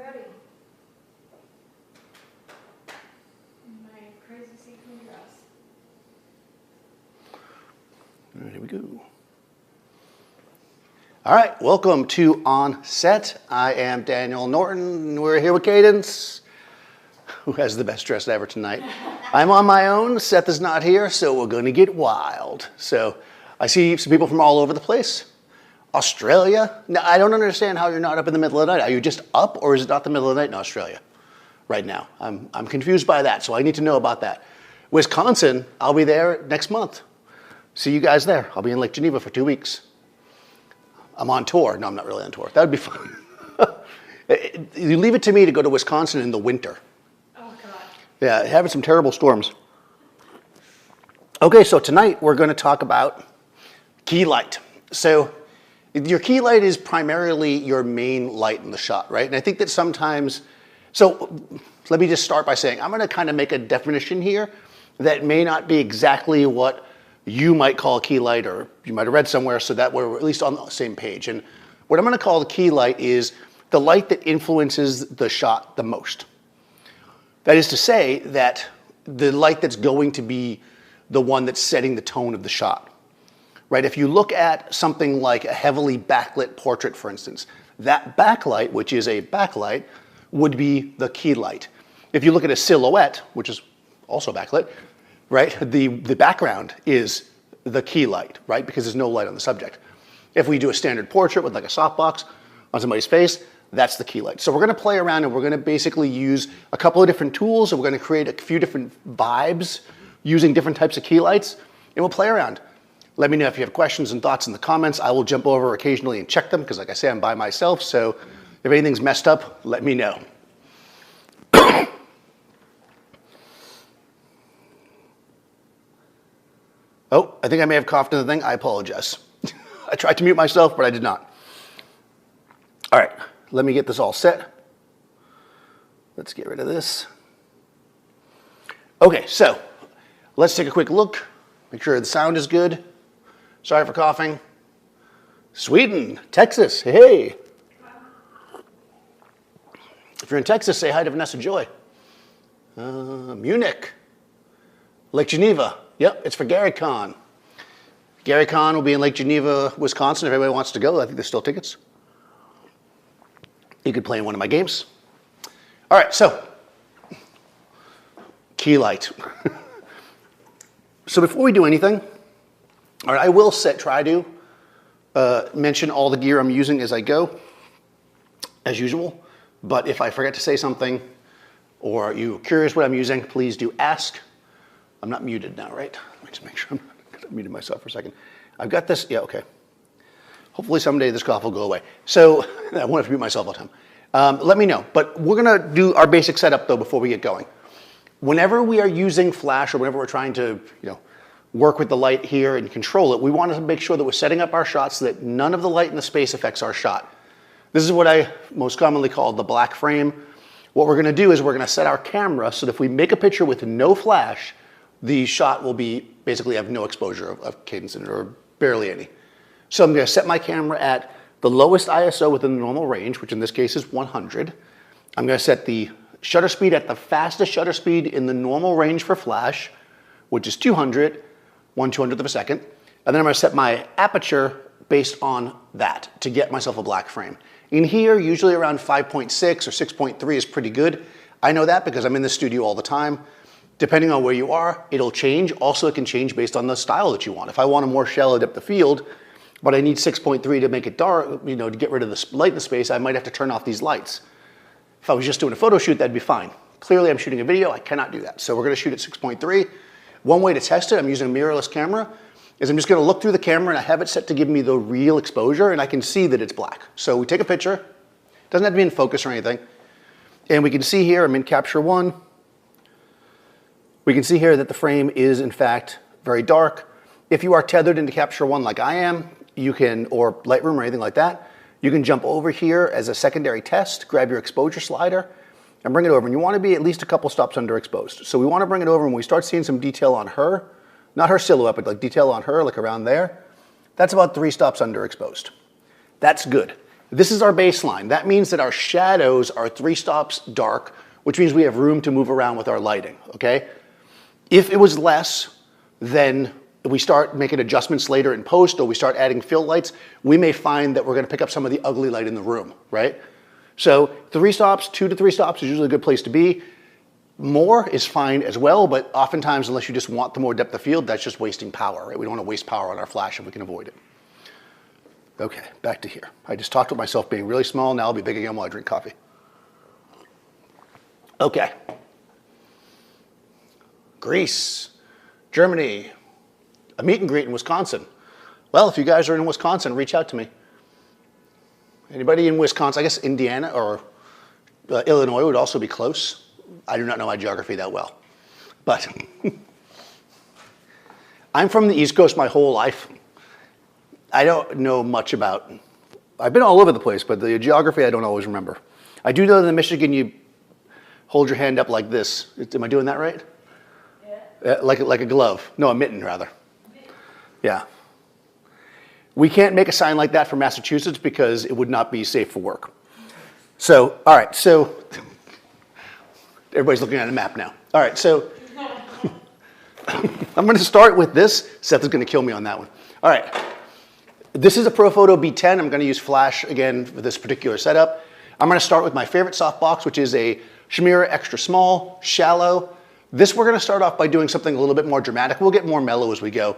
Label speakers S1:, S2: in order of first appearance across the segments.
S1: ready. My crazy sequin dress.
S2: All right, here we go. All right, welcome to OnSet. I am Daniel Norton. We're here with Cadence, who has the best dress ever tonight. I'm on my own. Seth is not here, so we're going to get wild. So I see some people from all over the place. Australia. Now, I don't understand how you're not up in the middle of the night. Are you just up, or is it not the middle of the night in Australia right now? I'm confused by that, so I need to know about that. Wisconsin, I'll be there next month. See you guys there. I'll be in Lake Geneva for 2 weeks. I'm on tour. No, I'm not really on tour. That would be fun. You leave it to me to go to Wisconsin in the winter.
S1: Oh, God.
S2: Yeah, having some terrible storms. Okay, so tonight we're going to talk about key light. So your key light is primarily your main light in the shot, right? And I think that sometimes, so let me just start by saying, I'm going to kind of make a definition here that may not be exactly what you might call a key light, or you might have read somewhere, so that we're at least on the same page. And what I'm going to call the key light is the light that influences the shot the most. That is to say that the light that's going to be the one that's setting the tone of the shot. Right? If you look at something like a heavily backlit portrait, for instance, that backlight, which is a backlight, would be the key light. If you look at a silhouette, which is also backlit, right, the background is the key light, right, because there's no light on the subject. If we do a standard portrait with like a softbox on somebody's face, that's the key light. So we're going to play around and we're going to basically use a couple of different tools, and we're going to create a few different vibes using different types of key lights, and we'll play around. Let me know if you have questions and thoughts in the comments. I will jump over occasionally and check them because, like I say, I'm by myself. So if anything's messed up, let me know. Oh, I think I may have coughed in the thing. I apologize. I tried to mute myself, but I did not. All right, let me get this all set. Let's get rid of this. Okay, so let's take a quick look. Make sure the sound is good. Sorry for coughing. Sweden, Texas, hey. If you're in Texas, say hi to Vanessa Joy. Munich, Lake Geneva. Yep, it's for Gary Con. Gary Con will be in Lake Geneva, Wisconsin. If anybody wants to go, I think there's still tickets. You could play in one of my games. All right, so key light. So before we do anything, all right, I will try to mention all the gear I'm using as I go, as usual. But if I forget to say something, or you're curious what I'm using, please do ask. I'm not muted now, right? Let me just make sure I muted myself for a second. I've got this, yeah, okay. Hopefully someday this cough will go away. So I won't have to mute myself all the time. Let me know. But we're gonna do our basic setup though before we get going. Whenever we are using flash, or whenever we're trying to, work with the light here and control it, we want to make sure that we're setting up our shot so that none of the light in the space affects our shot. This is what I most commonly call the black frame. What we're going to do is we're going to set our camera so that if we make a picture with no flash, the shot will be basically have no exposure of cadence in it, or barely any. So I'm going to set my camera at the lowest ISO within the normal range, which in this case is 100. I'm going to set the shutter speed at the fastest shutter speed in the normal range for flash, which is 200. 1/200th of a second. And then I'm going to set my aperture based on that to get myself a black frame. In here, usually around 5.6 or 6.3 is pretty good. I know that because I'm in the studio all the time. Depending on where you are, it'll change. Also, it can change based on the style that you want. If I want a more shallow depth of field, but I need 6.3 to make it dark, to get rid of the light in the space, I might have to turn off these lights. If I was just doing a photo shoot, that'd be fine. Clearly, I'm shooting a video. I cannot do that. So we're going to shoot at 6.3. One way to test it, I'm using a mirrorless camera, is I'm just going to look through the camera and I have it set to give me the real exposure, and I can see that it's black. So we take a picture. It doesn't have to be in focus or anything. And we can see here, I'm in capture 1. We can see here that the frame is in fact very dark. If you are tethered into capture 1 like I am, you can, or Lightroom or anything like that, you can jump over here as a secondary test, grab your exposure slider, and bring it over. And you want to be at least a couple stops underexposed. So we want to bring it over when we start seeing some detail on her, not her silhouette, but like detail on her, like around there. That's about 3 stops underexposed. That's good. This is our baseline. That means that our shadows are 3 stops dark, which means we have room to move around with our lighting, okay? If it was less, then we start making adjustments later in post, or we start adding fill lights, we may find that we're gonna pick up some of the ugly light in the room, right? So 3 stops, 2 to 3 stops is usually a good place to be. More is fine as well, but oftentimes, unless you just want the more depth of field, that's just wasting power, right? We don't wanna waste power on our flash if we can avoid it. Okay, back to here. I just talked about myself being really small, now I'll be big again while I drink coffee. Okay. Greece, Germany, a meet and greet in Wisconsin. Well, if you guys are in Wisconsin, reach out to me. Anybody in Wisconsin, I guess Indiana or Illinois would also be close. I do not know my geography that well, but I'm from the East Coast my whole life. I don't know much about, I've been all over the place, but the geography I don't always remember. I do know that in Michigan you hold your hand up like this. Am I doing that right? Yeah. Like a glove. No, a mitten rather. Yeah. We can't make a sign like that for Massachusetts because it would not be safe for work. So, all right, so everybody's looking at a map now. All right, so I'm going to start with this. Seth is going to kill me on that one. All right, this is a Profoto B10. I'm going to use flash again for this particular setup. I'm going to start with my favorite softbox, which is a Shimura extra small, shallow. This we're going to start off by doing something a little bit more dramatic. We'll get more mellow as we go.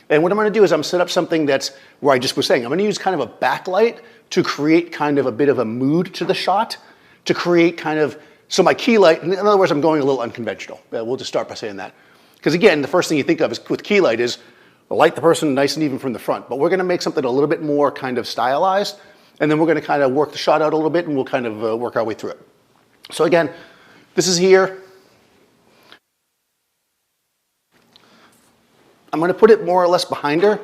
S2: And what I'm going to do is I'm set up something that's where I just was saying, I'm going to use kind of a backlight to create kind of a bit of a mood to the shot, to create kind of, so my key light, in other words, I'm going a little unconventional. We'll just start by saying that. Because again, the first thing you think of is, with key light is light the person nice and even from the front. But we're going to make something a little bit more kind of stylized, and then we're going to kind of work the shot out a little bit, and we'll kind of work our way through it. So again, this is here. I'm going to put it more or less behind her,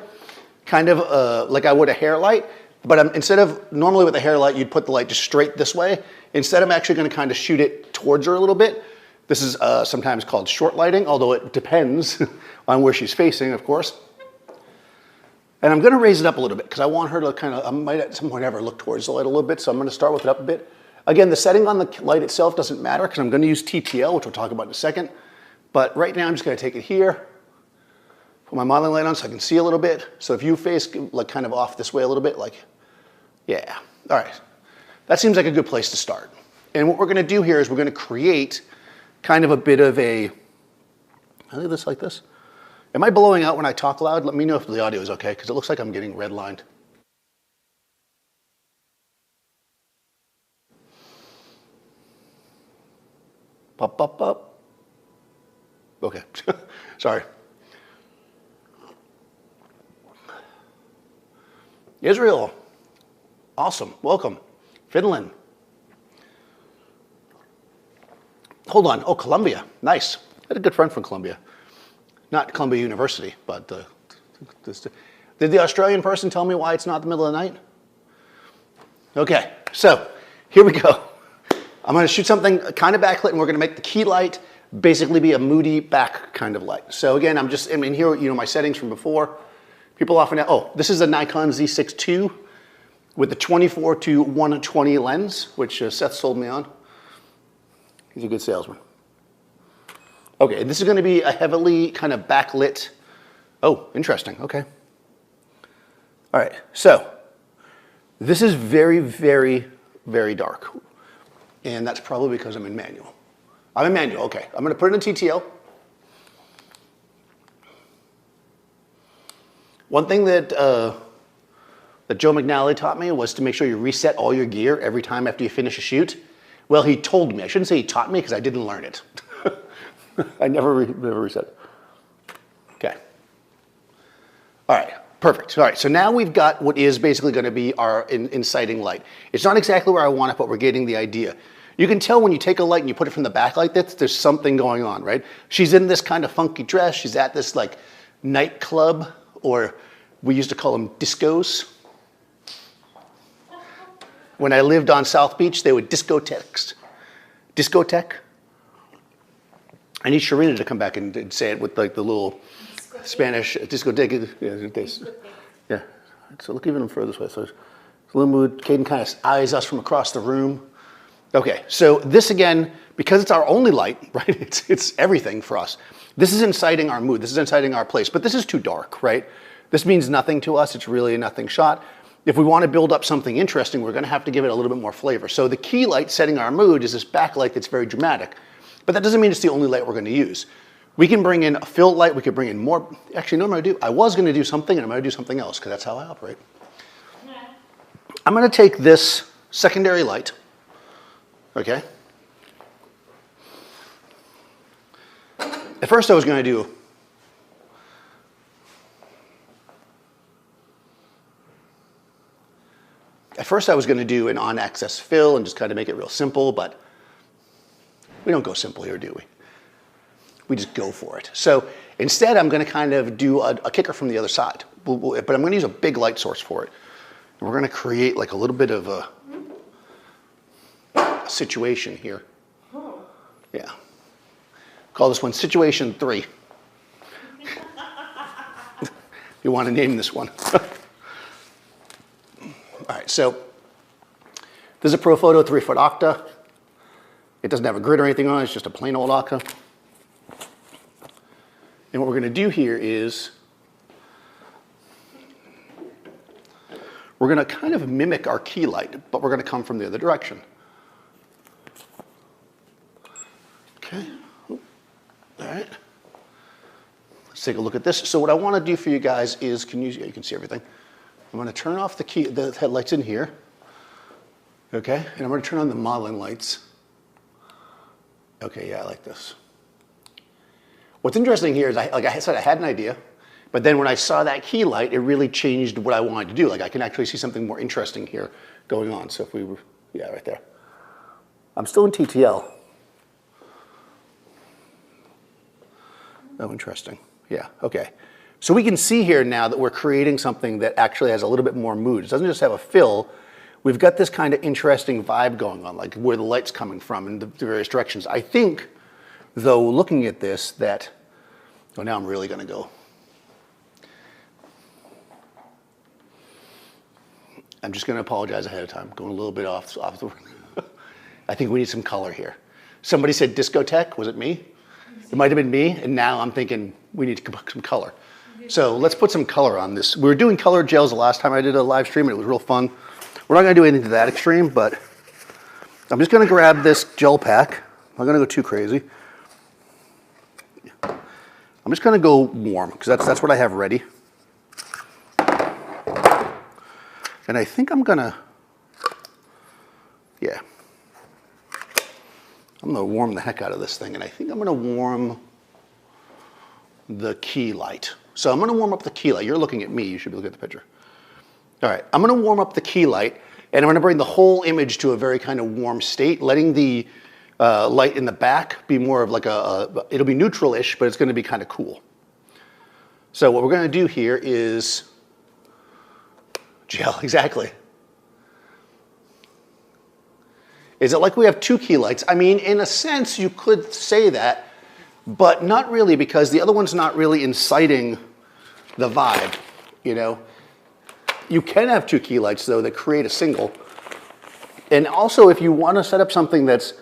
S2: kind of like I would a hair light, but instead of, normally with a hair light, you'd put the light just straight this way. Instead, I'm actually going to kind of shoot it towards her a little bit. This is sometimes called short lighting, although it depends on where she's facing, of course. And I'm going to raise it up a little bit because I want her to kind of, I might at some point ever look towards the light a little bit, so I'm going to start with it up a bit. Again, the setting on the light itself doesn't matter because I'm going to use TTL, which we'll talk about in a second. But right now, I'm just going to take it here. Put my modeling light on so I can see a little bit. So if you face like kind of off this way a little bit, like, yeah. All right. That seems like a good place to start. And what we're going to do here is we're going to create kind of a bit of a, I leave this like this. Am I blowing out when I talk loud? Let me know if the audio is okay, because it looks like I'm getting redlined. Pop, pop, pop. Okay. Sorry. Israel, awesome, welcome. Finland. Hold on, oh, Columbia, nice. I had a good friend from Columbia. Not Columbia University, but did the Australian person tell me why it's not the middle of the night? Okay, so here we go. I'm gonna shoot something kind of backlit, and we're gonna make the key light basically be a moody back kind of light. So again, I mean, here, you know, my settings from before. People often, oh, this is a Nikon Z6ii with the 24 to 120 lens, which Seth sold me on. He's a good salesman. Okay, this is going to be a heavily kind of backlit. Oh, interesting, okay. All right, so this is very, very, very dark. And that's probably because I'm in manual. I'm in manual, okay. I'm going to put it in TTL. One thing that Joe McNally taught me was to make sure you reset all your gear every time after you finish a shoot. Well, he told me. I shouldn't say he taught me because I didn't learn it. I never reset it. Okay. All right, perfect. All right, so now we've got what is basically going to be our inciting light. It's not exactly where I want it, but we're getting the idea. You can tell when you take a light and you put it from the back like this, there's something going on, right? She's in this kind of funky dress. She's at this like nightclub, or we used to call them discos. When I lived on South Beach, they were discotheques. Discotheque. I need Sharina to come back and say it with like the little Spanish discotheque. Yeah. So look even further this way. So Blue mood, Caden kind of eyes us from across the room. Okay, so this again, because it's our only light, right? It's everything for us. This is inciting our mood, this is inciting our place, but this is too dark, right? This means nothing to us, it's really a nothing shot. If we want to build up something interesting, we're going to have to give it a little bit more flavor. So the key light setting our mood is this backlight that's very dramatic, but that doesn't mean it's the only light we're going to use. We can bring in a fill light, we could bring in more. Actually, no, I'm going to do, I was going to do something and I'm going to do something else because that's how I operate. Yeah. I'm going to take this secondary light, okay? At first I was going to do an on-axis fill and just kind of make it real simple, but we don't go simple here, do we? We just go for it. So instead, I'm going to kind of do a kicker from the other side, but I'm going to use a big light source for it. And we're going to create like a little bit of a situation here.
S1: Oh.
S2: Yeah. Call this one Situation 3. You want to name this one. All right, so this is a Profoto 3-foot octa. It doesn't have a grid or anything on it, it's just a plain old octa. And what we're going to do here is we're going to kind of mimic our key light, but we're going to come from the other direction. Okay. All right. Let's take a look at this. So what I want to do for you guys is, you can see everything. I'm going to turn off the headlights in here. Okay, and I'm going to turn on the modeling lights. Okay, yeah, I like this. What's interesting here is, like I said, I had an idea, but then when I saw that key light, it really changed what I wanted to do. Like I can actually see something more interesting here going on. So if we were, yeah, right there. I'm still in TTL. Oh, interesting. Yeah, okay. So we can see here now that we're creating something that actually has a little bit more mood. It doesn't just have a fill. We've got this kind of interesting vibe going on, like where the light's coming from in the various directions. I think, though, looking at this, that, oh, now I'm really going to go. I'm just going to apologize ahead of time. Going a little bit off the. I think we need some color here. Somebody said discotheque. Was it me? It might have been me, and now I'm thinking we need to put some color. So let's put some color on this. We were doing colored gels the last time I did a live stream, and it was real fun. We're not going to do anything to that extreme, but I'm just going to grab this gel pack. I'm not going to go too crazy. I'm just going to go warm, because that's what I have ready. And I think I'm going to, yeah. I'm going to warm the heck out of this thing, and I think I'm going to warm the key light. So I'm going to warm up the key light. You're looking at me. You should be looking at the picture. All right. I'm going to warm up the key light, and I'm going to bring the whole image to a very kind of warm state, letting the light in the back be more of like it'll be neutral-ish, but it's going to be kind of cool. So what we're going to do here is gel, exactly. Is it like we have two key lights? I mean, in a sense, you could say that, but not really, because the other one's not really inciting the vibe, you know? You can have two key lights, though, that create a single. And also, if you want to set up something that's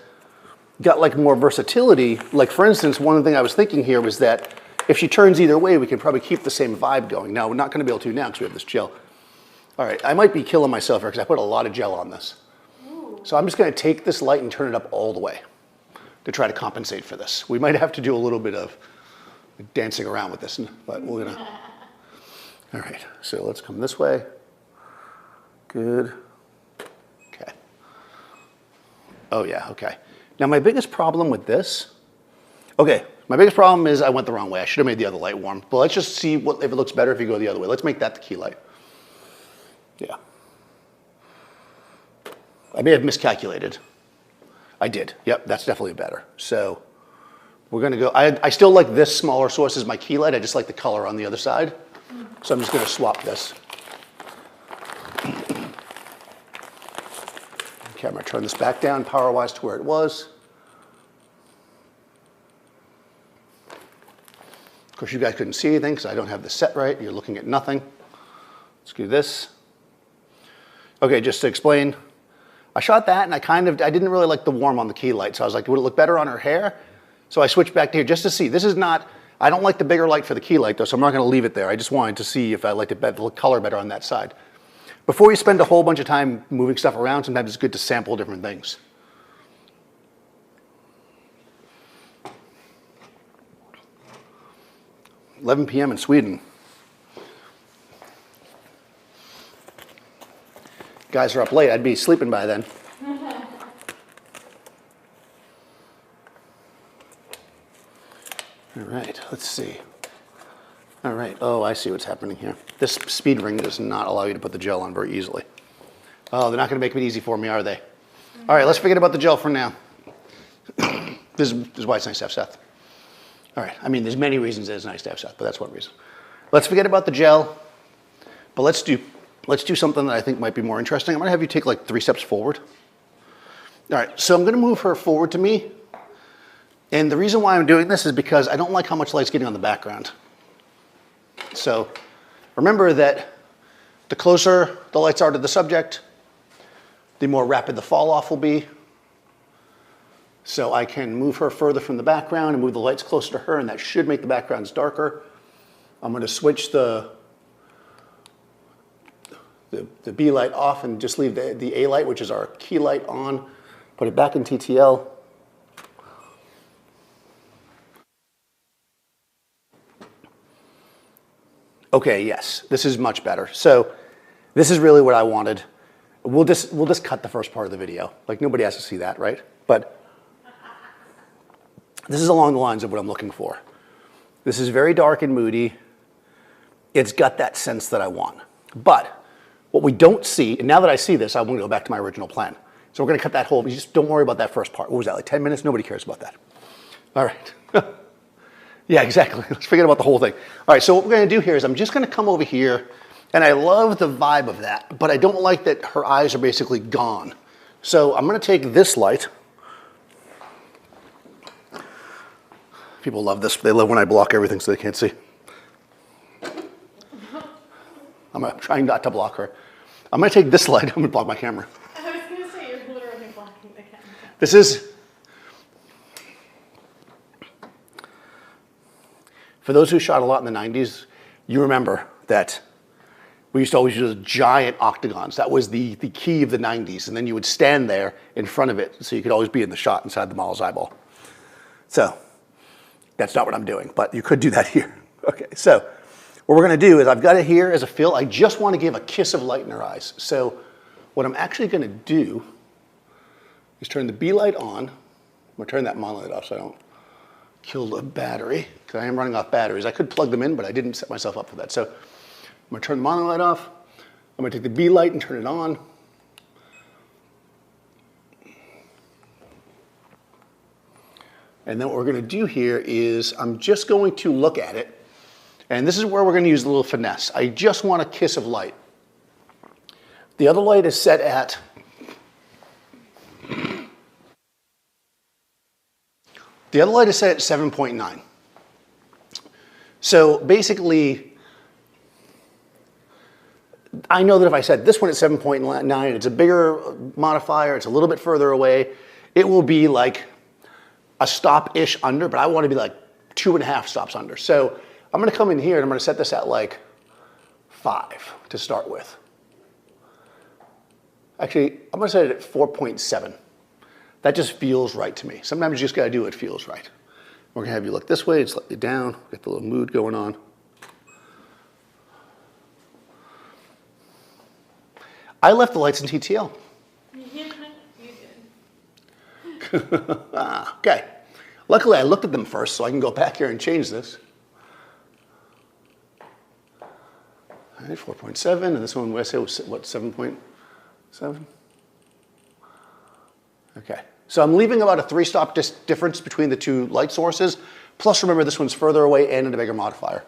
S2: got like more versatility, like for instance, one thing I was thinking here was that if she turns either way, we can probably keep the same vibe going. Now, we're not going to be able to now because we have this gel. All right, I might be killing myself here because I put a lot of gel on this. Ooh. So I'm just going to take this light and turn it up all the way to try to compensate for this. We might have to do a little bit of dancing around with this, but we're going to. All right, so let's come this way. Good. Okay. Oh, yeah, okay. Now, my biggest problem with this, okay, my biggest problem is I went the wrong way. I should have made the other light warm. But let's just see if it looks better if you go the other way. Let's make that the key light. Yeah. I may have miscalculated. I did. Yep, that's definitely better. So we're going to go. I still like this smaller source as my key light. I just like the color on the other side. So I'm just going to swap this. Okay, I'm going to turn this back down power-wise to where it was. Of course, you guys couldn't see anything because I don't have this set right. You're looking at nothing. Let's do this. Okay, just to explain, I shot that and I didn't really like the warm on the key light. So I was like, would it look better on her hair? So I switched back to here just to see. This is not, I don't like the bigger light for the key light though, so I'm not gonna leave it there. I just wanted to see if I liked it better, the color better on that side. Before you spend a whole bunch of time moving stuff around, sometimes it's good to sample different things. "11 p.m. in Sweden. Guys are up late, I'd be sleeping by then. All right, let's see. All right, oh, I see what's happening here. This speed ring does not allow you to put the gel on very easily. Oh, they're not gonna make it easy for me, are they? All right, let's forget about the gel for now. This is why it's nice to have Seth. All right, I mean, there's many reasons that it's nice to have Seth, but that's one reason. Let's forget about the gel, but let's do something that I think might be more interesting. I'm gonna have you take like 3 steps forward. All right, so I'm gonna move her forward to me. And the reason why I'm doing this is because I don't like how much light's getting on the background. So remember that the closer the lights are to the subject, the more rapid the fall off will be. So I can move her further from the background and move the lights closer to her, and that should make the backgrounds darker. I'm gonna switch the B light off and just leave the A light, which is our key light, on. Put it back in TTL. Okay, yes, this is much better. So this is really what I wanted. We'll just cut the first part of the video. Like, nobody has to see that, right? But this is along the lines of what I'm looking for. This is very dark and moody. It's got that sense that I want. But what we don't see, and now that I see this, I want to go back to my original plan. So we're gonna cut that whole, just don't worry about that first part. What was that, like 10 minutes? Nobody cares about that. All right. Yeah, exactly. Let's forget about the whole thing. All right, so what we're gonna do here is I'm just gonna come over here, and I love the vibe of that, but I don't like that her eyes are basically gone. So I'm gonna take this light. People love this. They love when I block everything so they can't see. I'm trying not to block her. I'm gonna take this light. I'm gonna block my camera.
S1: I was gonna say you're literally blocking the camera.
S2: This is, for those who shot a lot in the 90s, you remember that we used to always use giant octagons. That was the key of the 90s. And then you would stand there in front of it so you could always be in the shot inside the model's eyeball. So that's not what I'm doing, but you could do that here. Okay, so what we're gonna do is I've got it here as a fill. I just wanna give a kiss of light in her eyes. So what I'm actually gonna do is turn the B light on. I'm gonna turn that monolight off so I don't kill the battery, because I am running off batteries. I could plug them in, but I didn't set myself up for that. So I'm gonna turn the monolight off. I'm gonna take the B light and turn it on. And then what we're gonna do here is I'm just going to look at it. And this is where we're gonna use a little finesse. I just want a kiss of light. The other light is set at, the other light is set at 7.9. So basically, I know that if I set this one at 7.9, it's a bigger modifier, it's a little bit further away, it will be like a stop-ish under, but I want to be like 2.5 stops under. So I'm gonna come in here and I'm gonna set this at like 5 to start with. Actually, I'm gonna set it at 4.7. That just feels right to me. Sometimes you just gotta do what feels right. We're gonna have you look this way and slightly down, get the little mood going on. I left the lights in TTL.
S1: Yeah, you did.
S2: Okay. Luckily, I looked at them first, so I can go back here and change this. All right, 4.7, and this one, I say was what, 7.7? Okay. So I'm leaving about a 3-stop difference between the two light sources. Plus, remember, this one's further away and in a bigger modifier.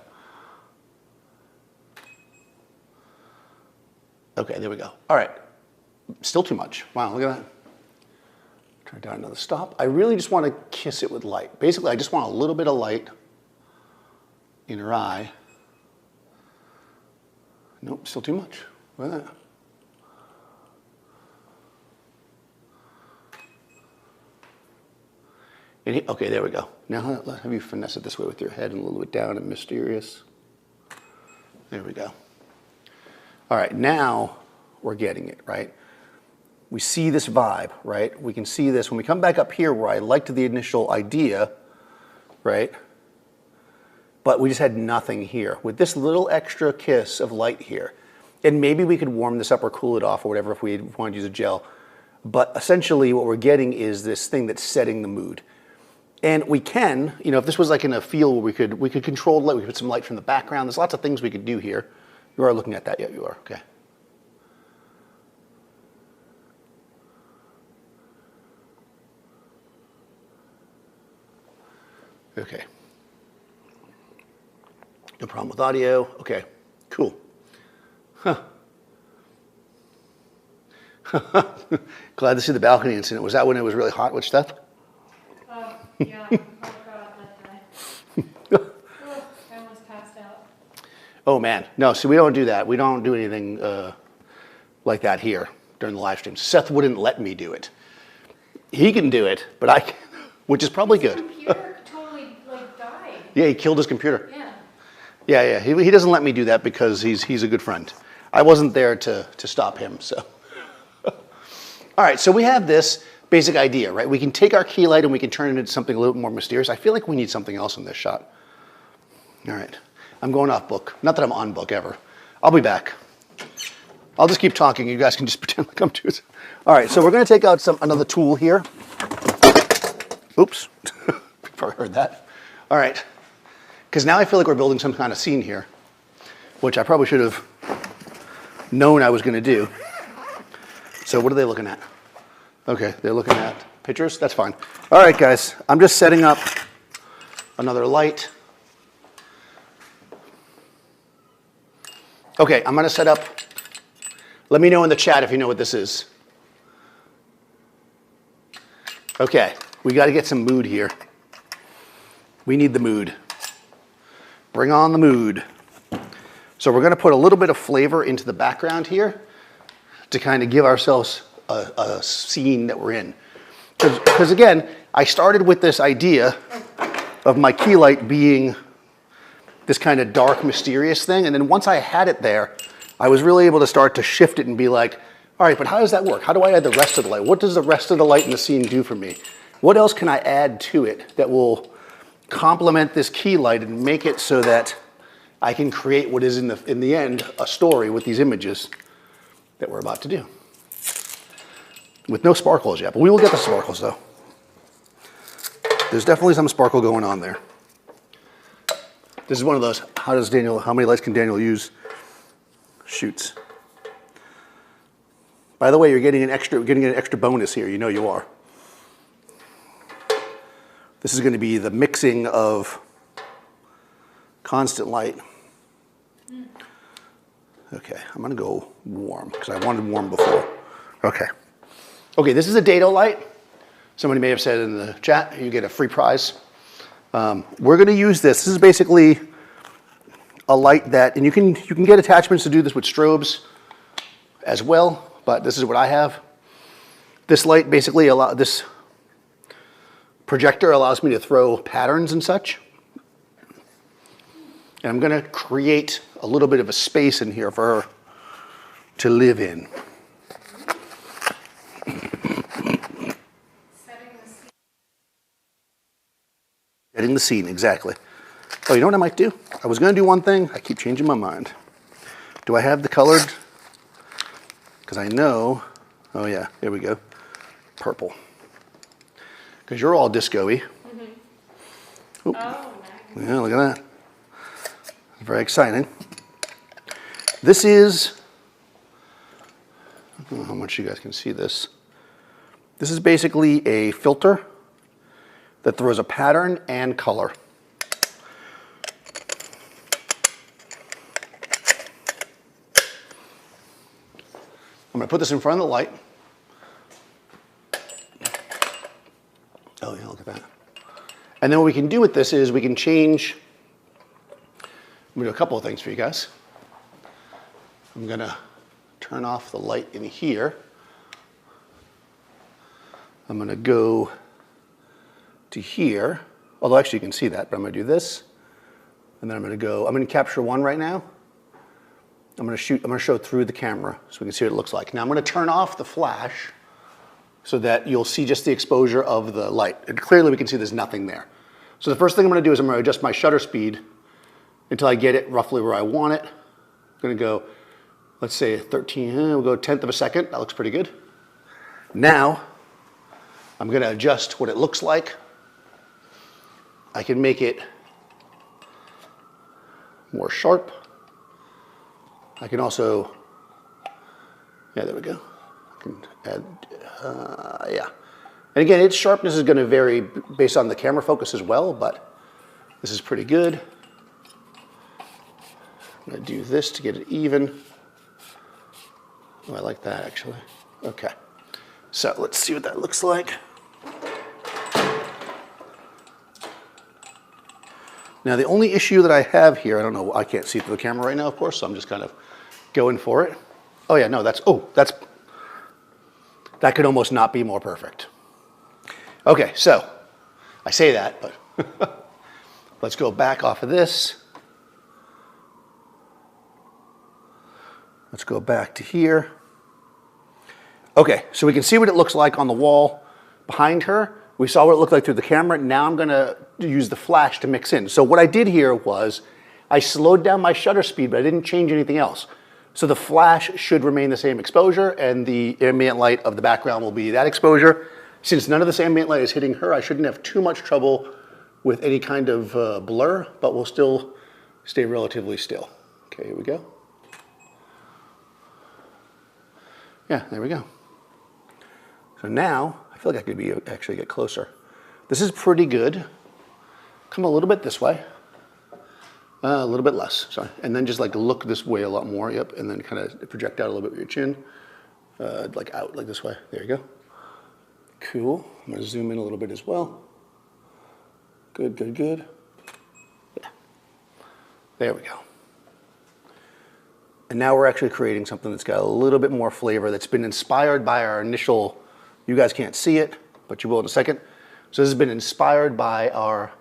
S2: Okay, there we go. All right. Still too much. Wow, look at that. Turn down another stop. I really just want to kiss it with light. Basically, I just want a little bit of light in her eye. Nope, still too much. Look at that. Okay, there we go. Now let's have you finesse it this way with your head and a little bit down and mysterious. There we go. All right, now we're getting it, right? We see this vibe, right? We can see this when we come back up here where I liked the initial idea, right? But we just had nothing here. With this little extra kiss of light here, and maybe we could warm this up or cool it off or whatever if we wanted to use a gel. But essentially what we're getting is this thing that's setting the mood. And we can, you know, if this was like in a field where we could control the light, we could put some light from the background. There's lots of things we could do here. You are looking at that, yeah, you are, okay. Okay. No problem with audio. Okay, cool. Huh. Glad to see the balcony incident. Was that when it was really hot with Steph?
S1: Yeah, I forgot that day. I almost passed out.
S2: Oh man, no, see we don't do that. We don't do anything like that here during the live stream. Seth wouldn't let me do it. He can do it, but I can't, which is probably good.
S1: His computer totally died.
S2: Yeah, he killed his computer.
S1: Yeah.
S2: Yeah. He doesn't let me do that because he's a good friend. I wasn't there to stop him, so. All right, so we have this basic idea, right? We can take our key light and we can turn it into something a little bit more mysterious. I feel like we need something else in this shot. All right, I'm going off book. Not that I'm on book ever. I'll be back. I'll just keep talking. You guys can just pretend like I'm doing it. All right, so we're gonna take out another tool here. Oops, probably heard that. All right, because now I feel like we're building some kind of scene here, which I probably should have known I was gonna do. So what are they looking at? Okay, they're looking at pictures, that's fine. All right, guys, I'm just setting up another light. Okay, I'm gonna set up, let me know in the chat if you know what this is. Okay, we gotta get some mood here. We need the mood. Bring on the mood. So we're gonna put a little bit of flavor into the background here to kind of give ourselves a scene that we're in. Because again, I started with this idea of my key light being this kind of dark, mysterious thing. And then once I had it there, I was really able to start to shift it and be like, all right, but how does that work? How do I add the rest of the light? What does the rest of the light in the scene do for me? What else can I add to it that will complement this key light and make it so that I can create what is in the end a story with these images that we're about to do. With no sparkles yet, but we will get the sparkles though. There's definitely some sparkle going on there. This is one of those, how many lights can Daniel use? Shoots. By the way, you're getting an extra bonus here, you know you are. This is going to be the mixing of constant light. Okay, I'm gonna go warm, because I wanted warm before. Okay. Okay, this is a dado light. Somebody may have said in the chat, you get a free prize. We're gonna use this. This is basically a light that, and you can get attachments to do this with strobes as well, but this is what I have. This light basically this projector allows me to throw patterns and such. And I'm gonna create a little bit of a space in here for her to live in. Setting the scene, exactly. Oh, you know what I might do? I was gonna do one thing, I keep changing my mind. Do I have the colored? Because I know, oh yeah, there we go, purple. Because you're all disco-y. Mm-hmm. Oh, nice. Yeah, look at that. Very exciting. This is, I don't know how much you guys can see this. This is basically a filter that throws a pattern and color. I'm gonna put this in front of the light. Oh yeah, look at that. And then what we can do with this is we can change, I'm gonna do a couple of things for you guys. I'm gonna turn off the light in here. I'm gonna go to here. Although actually you can see that, but I'm gonna do this. And then I'm gonna capture one right now. I'm gonna show through the camera so we can see what it looks like. Now I'm gonna turn off the flash so that you'll see just the exposure of the light. And clearly we can see there's nothing there. So the first thing I'm gonna do is I'm gonna adjust my shutter speed until I get it roughly where I want it. I'm gonna go, let's say 13, we'll go 1/10 of a second. That looks pretty good. Now, I'm gonna adjust what it looks like. I can make it more sharp. I can also, yeah, there we go. I can add, yeah. And again, its sharpness is gonna vary based on the camera focus as well, but this is pretty good. I'm gonna do this to get it even. Oh, I like that actually. Okay. So let's see what that looks like. Now the only issue that I have here, I don't know, I can't see through the camera right now, of course, so I'm just kind of going for it. Oh yeah, no, that could almost not be more perfect. Okay, so I say that, but let's go back off of this. Let's go back to here. Okay, so we can see what it looks like on the wall behind her. We saw what it looked like through the camera. Now I'm gonna use the flash to mix in. So what I did here was I slowed down my shutter speed, but I didn't change anything else. So the flash should remain the same exposure and the ambient light of the background will be that exposure. Since none of this ambient light is hitting her, I shouldn't have too much trouble with any kind of blur, but we'll still stay relatively still. Okay, here we go. Yeah, there we go. So now, I feel like I could actually get closer. This is pretty good. Come a little bit this way. A little bit less, sorry. And then just like look this way a lot more, yep. And then kind of project out a little bit with your chin. Like out, like this way. There you go. Cool. I'm gonna zoom in a little bit as well. Good, good, good. Yeah. There we go. And now we're actually creating something that's got a little bit more flavor, that's been inspired by our initial, you guys can't see it, but you will in a second. So this has been inspired by our,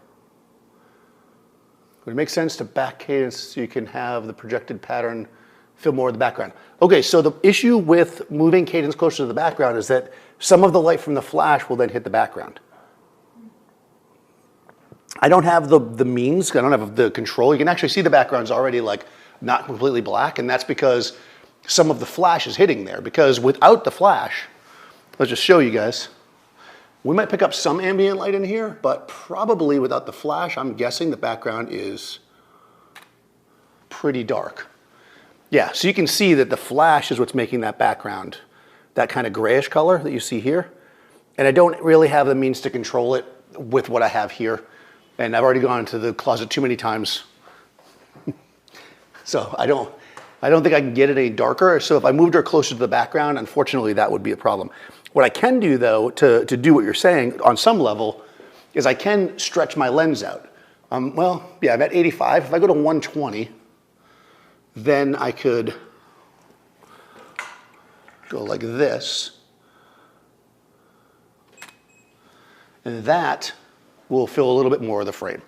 S2: would it make sense to back cadence so you can have the projected pattern fill more of the background? Okay, so the issue with moving cadence closer to the background is that some of the light from the flash will then hit the background. I don't have the means, I don't have the control. You can actually see the background's already like not completely black, and that's because some of the flash is hitting there. Because without the flash, let's just show you guys, we might pick up some ambient light in here, but probably without the flash, I'm guessing the background is pretty dark. Yeah, so you can see that the flash is what's making that background that kind of grayish color that you see here. And I don't really have the means to control it with what I have here. And I've already gone into the closet too many times. So I don't think I can get it any darker. So if I moved her closer to the background, unfortunately, that would be a problem. What I can do, though, to do what you're saying on some level, is I can stretch my lens out. Well, yeah, I'm at 85. If I go to 120, then I could go like this. And that will fill a little bit more of the frame,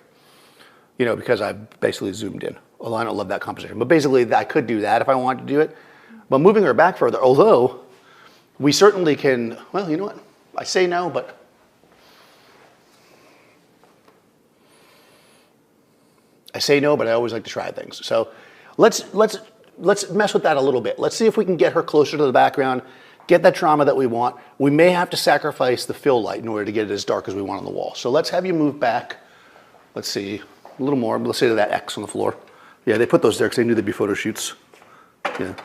S2: you know, because I've basically zoomed in. Although I don't love that composition. But basically, I could do that if I wanted to do it. But moving her back further, although we certainly can, well, you know what? I say no, but I always like to try things. So let's mess with that a little bit. Let's see if we can get her closer to the background, get that trauma that we want. We may have to sacrifice the fill light in order to get it as dark as we want on the wall. So let's have you move back. Let's see, a little more. Let's say to that X on the floor. Yeah, they put those there because they knew they'd be photo shoots. Yeah.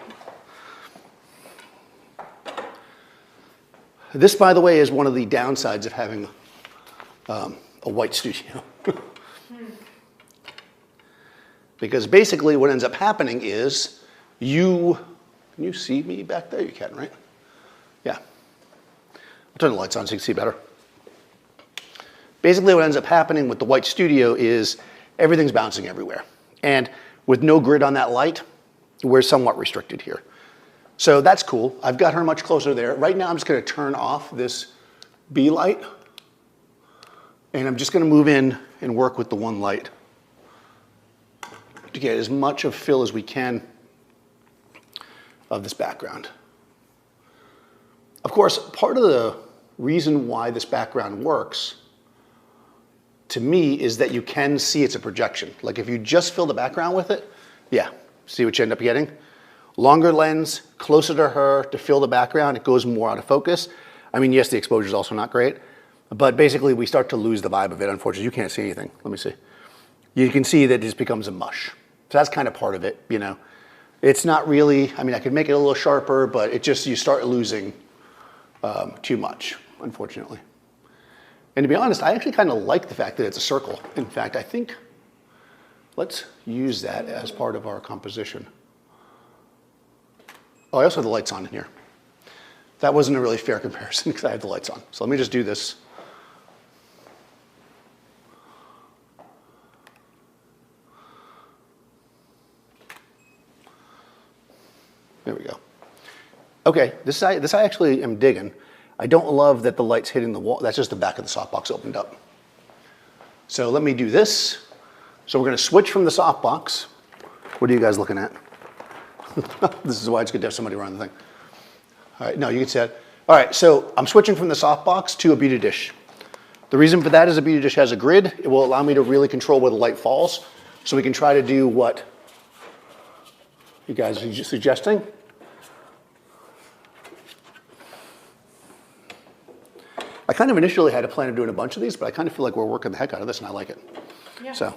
S2: This, by the way, is one of the downsides of having a white studio. Because basically what ends up happening is can you see me back there? You can, right? Yeah. I'll turn the lights on so you can see better. Basically what ends up happening with the white studio is everything's bouncing everywhere. And with no grid on that light, we're somewhat restricted here. So that's cool. I've got her much closer there. Right now I'm just gonna turn off this B light And I'm just going to move in and work with the one light to get as much of fill as we can of this background. Of course, part of the reason why this background works, to me, is that you can see it's a projection. Like if you just fill the background with it, yeah, see what you end up getting? Longer lens, closer to her to fill the background, it goes more out of focus. I mean, yes, the exposure is also not great, but basically we start to lose the vibe of it, unfortunately. You can't see anything. Let me see. You can see that it just becomes a mush. So that's kind of part of it, you know. It's not really, I mean, I could make it a little sharper, but it just, you start losing too much, unfortunately. And to be honest, I actually kind of like the fact that it's a circle. In fact, I think, let's use that as part of our composition. Oh, I also have the lights on in here. That wasn't a really fair comparison because I have the lights on. So let me just do this. There we go. Okay, this I actually am digging. I don't love that the light's hitting the wall. That's just the back of the softbox opened up. So let me do this. So we're going to switch from the softbox. What are you guys looking at? This is why it's good to have somebody run the thing. All right, no, you can see it. All right, so I'm switching from the softbox to a beauty dish. The reason for that is a beauty dish has a grid. It will allow me to really control where the light falls. So we can try to do what you guys are suggesting. I kind of initially had a plan of doing a bunch of these, but I kind of feel like we're working the heck out of this and I like it.
S1: Yeah.
S2: So,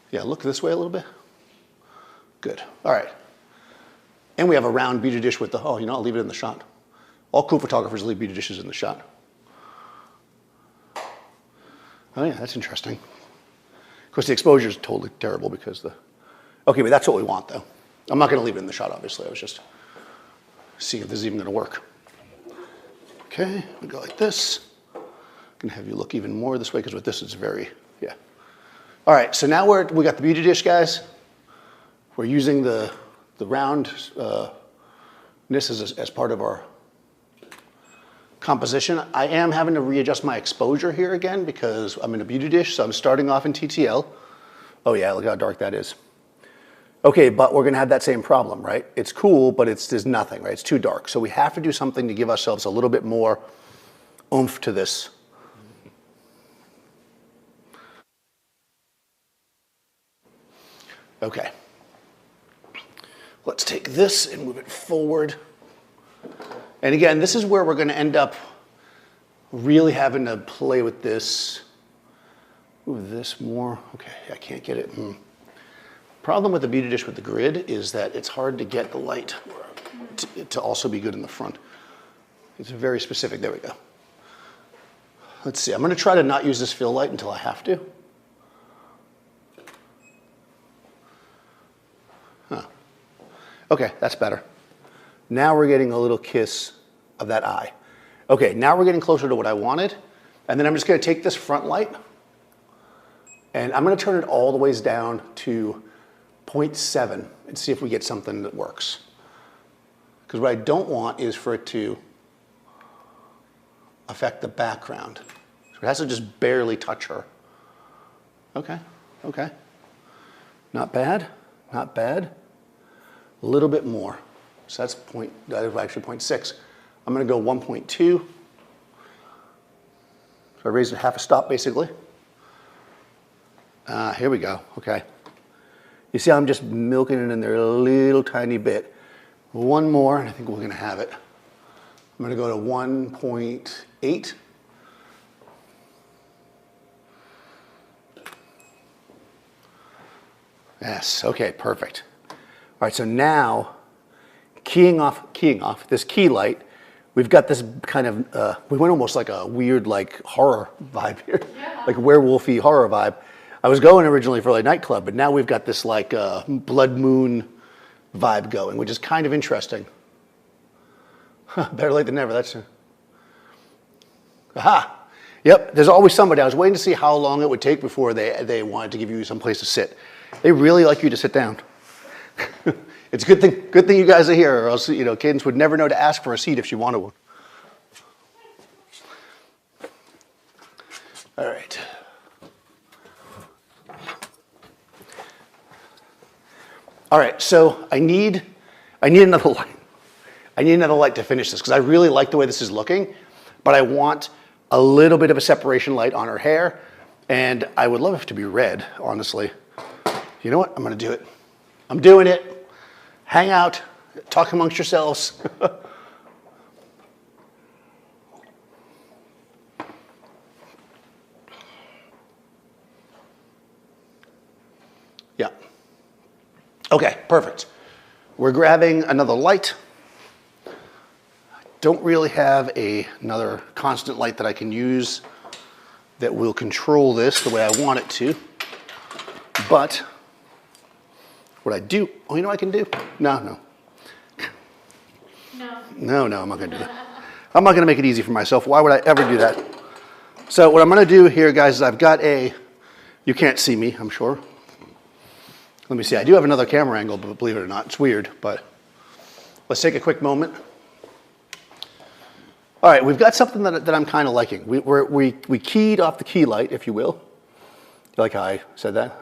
S2: yeah, look this way a little bit. Good, all right. And we have a round beauty dish with the, oh, you know, I'll leave it in the shot. All cool photographers leave beauty dishes in the shot. Oh yeah, that's interesting. Of course, the exposure is totally terrible because the, okay, but that's what we want though. I'm not gonna leave it in the shot, obviously. I was just seeing if this is even gonna work. Okay, we go like this. I'm gonna have you look even more this way because with this it's very, yeah. All right, so now we got the beauty dish, guys. We're using the roundness as part of our composition. I am having to readjust my exposure here again because I'm in a beauty dish, so I'm starting off in TTL. Oh yeah, look how dark that is. Okay, but we're gonna have that same problem, right? It's cool, but there's nothing, right? It's too dark. So we have to do something to give ourselves a little bit more oomph to this. Okay. Let's take this and move it forward. And again, this is where we're gonna end up really having to play with this. Ooh, this more, okay, I can't get it. Problem with the beauty dish with the grid is that it's hard to get the light to also be good in the front. It's very specific, there we go. Let's see, I'm gonna try to not use this fill light until I have to. Huh. Okay, that's better. Now we're getting a little kiss of that eye. Okay, now we're getting closer to what I wanted. And then I'm just gonna take this front light and I'm gonna turn it all the ways down to 0.7 and see if we get something that works. Because what I don't want is for it to affect the background. So it has to just barely touch her. Okay, okay. Not bad, not bad. A little bit more. So that's actually 0.6. I'm gonna go 1.2. So I raised it half a stop basically. Here we go, okay. You see how I'm just milking it in there a little tiny bit. One more, and I think we're gonna have it. I'm gonna go to 1.8. Yes, okay, perfect. All right, so now, keying off this key light, we've got this kind of, we went almost like a weird like horror vibe here, yeah. Like werewolfy horror vibe. I was going originally for like nightclub, but now we've got this like blood moon vibe going, which is kind of interesting. Huh, better late than never, that's aha. Yep, there's always somebody. I was waiting to see how long it would take before they wanted to give you some place to sit. They really like you to sit down. It's a good thing you guys are here, or else, you know, Cadence would never know to ask for a seat if she wanted one. All right. right. All right, so I need another light. I need another light to finish this because I really like the way this is looking, but I want a little bit of a separation light on her hair, and I would love it to be red, honestly. You know what? I'm gonna do it. I'm doing it. Hang out, talk amongst yourselves. Yeah. Okay, perfect. We're grabbing another light. I don't really have another constant light that I can use that will control this the way I want it to. But what I do, oh, you know what I can do? No, I'm not gonna do that. I'm not gonna make it easy for myself. Why would I ever do that? So what I'm gonna do here, guys, is I've got you can't see me, I'm sure. Let me see, I do have another camera angle, but believe it or not, it's weird, but let's take a quick moment. All right, we've got something that I'm kind of liking. We keyed off the key light, if you will. You like how I said that?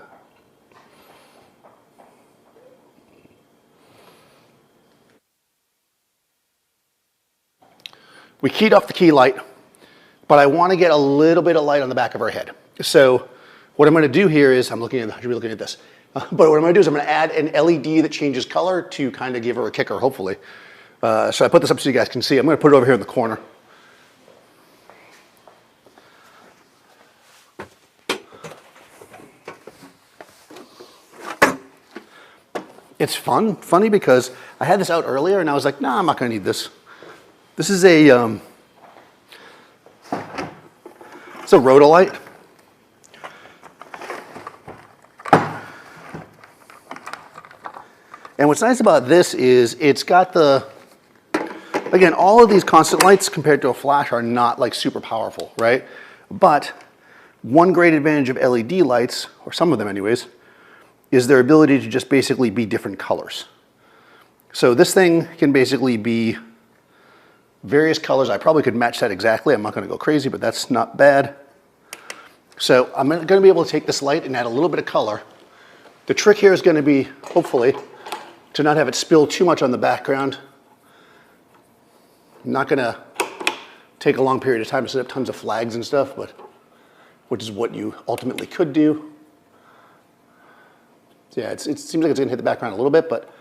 S2: We keyed off the key light, but I want to get a little bit of light on the back of her head. So what I'm going to do here is, I should be looking at this. But what I'm going to do is I'm going to add an LED that changes color to kind of give her a kicker, hopefully. So I put this up so you guys can see. I'm going to put it over here in the corner. It's funny because I had this out earlier and I was like, nah, I'm not going to need this. This is it's a rhodolite. And what's nice about this is it's got again, all of these constant lights compared to a flash are not like super powerful, right? But one great advantage of LED lights, or some of them anyways, is their ability to just basically be different colors. So this thing can basically be various colors. I probably could match that exactly. I'm not going to go crazy, but that's not bad. So I'm going to be able to take this light and add a little bit of color. The trick here is going to be, hopefully, to not have it spill too much on the background. I'm not going to take a long period of time to set up tons of flags and stuff, but which is what you ultimately could do. Yeah, it seems like it's going to hit the background a little bit, but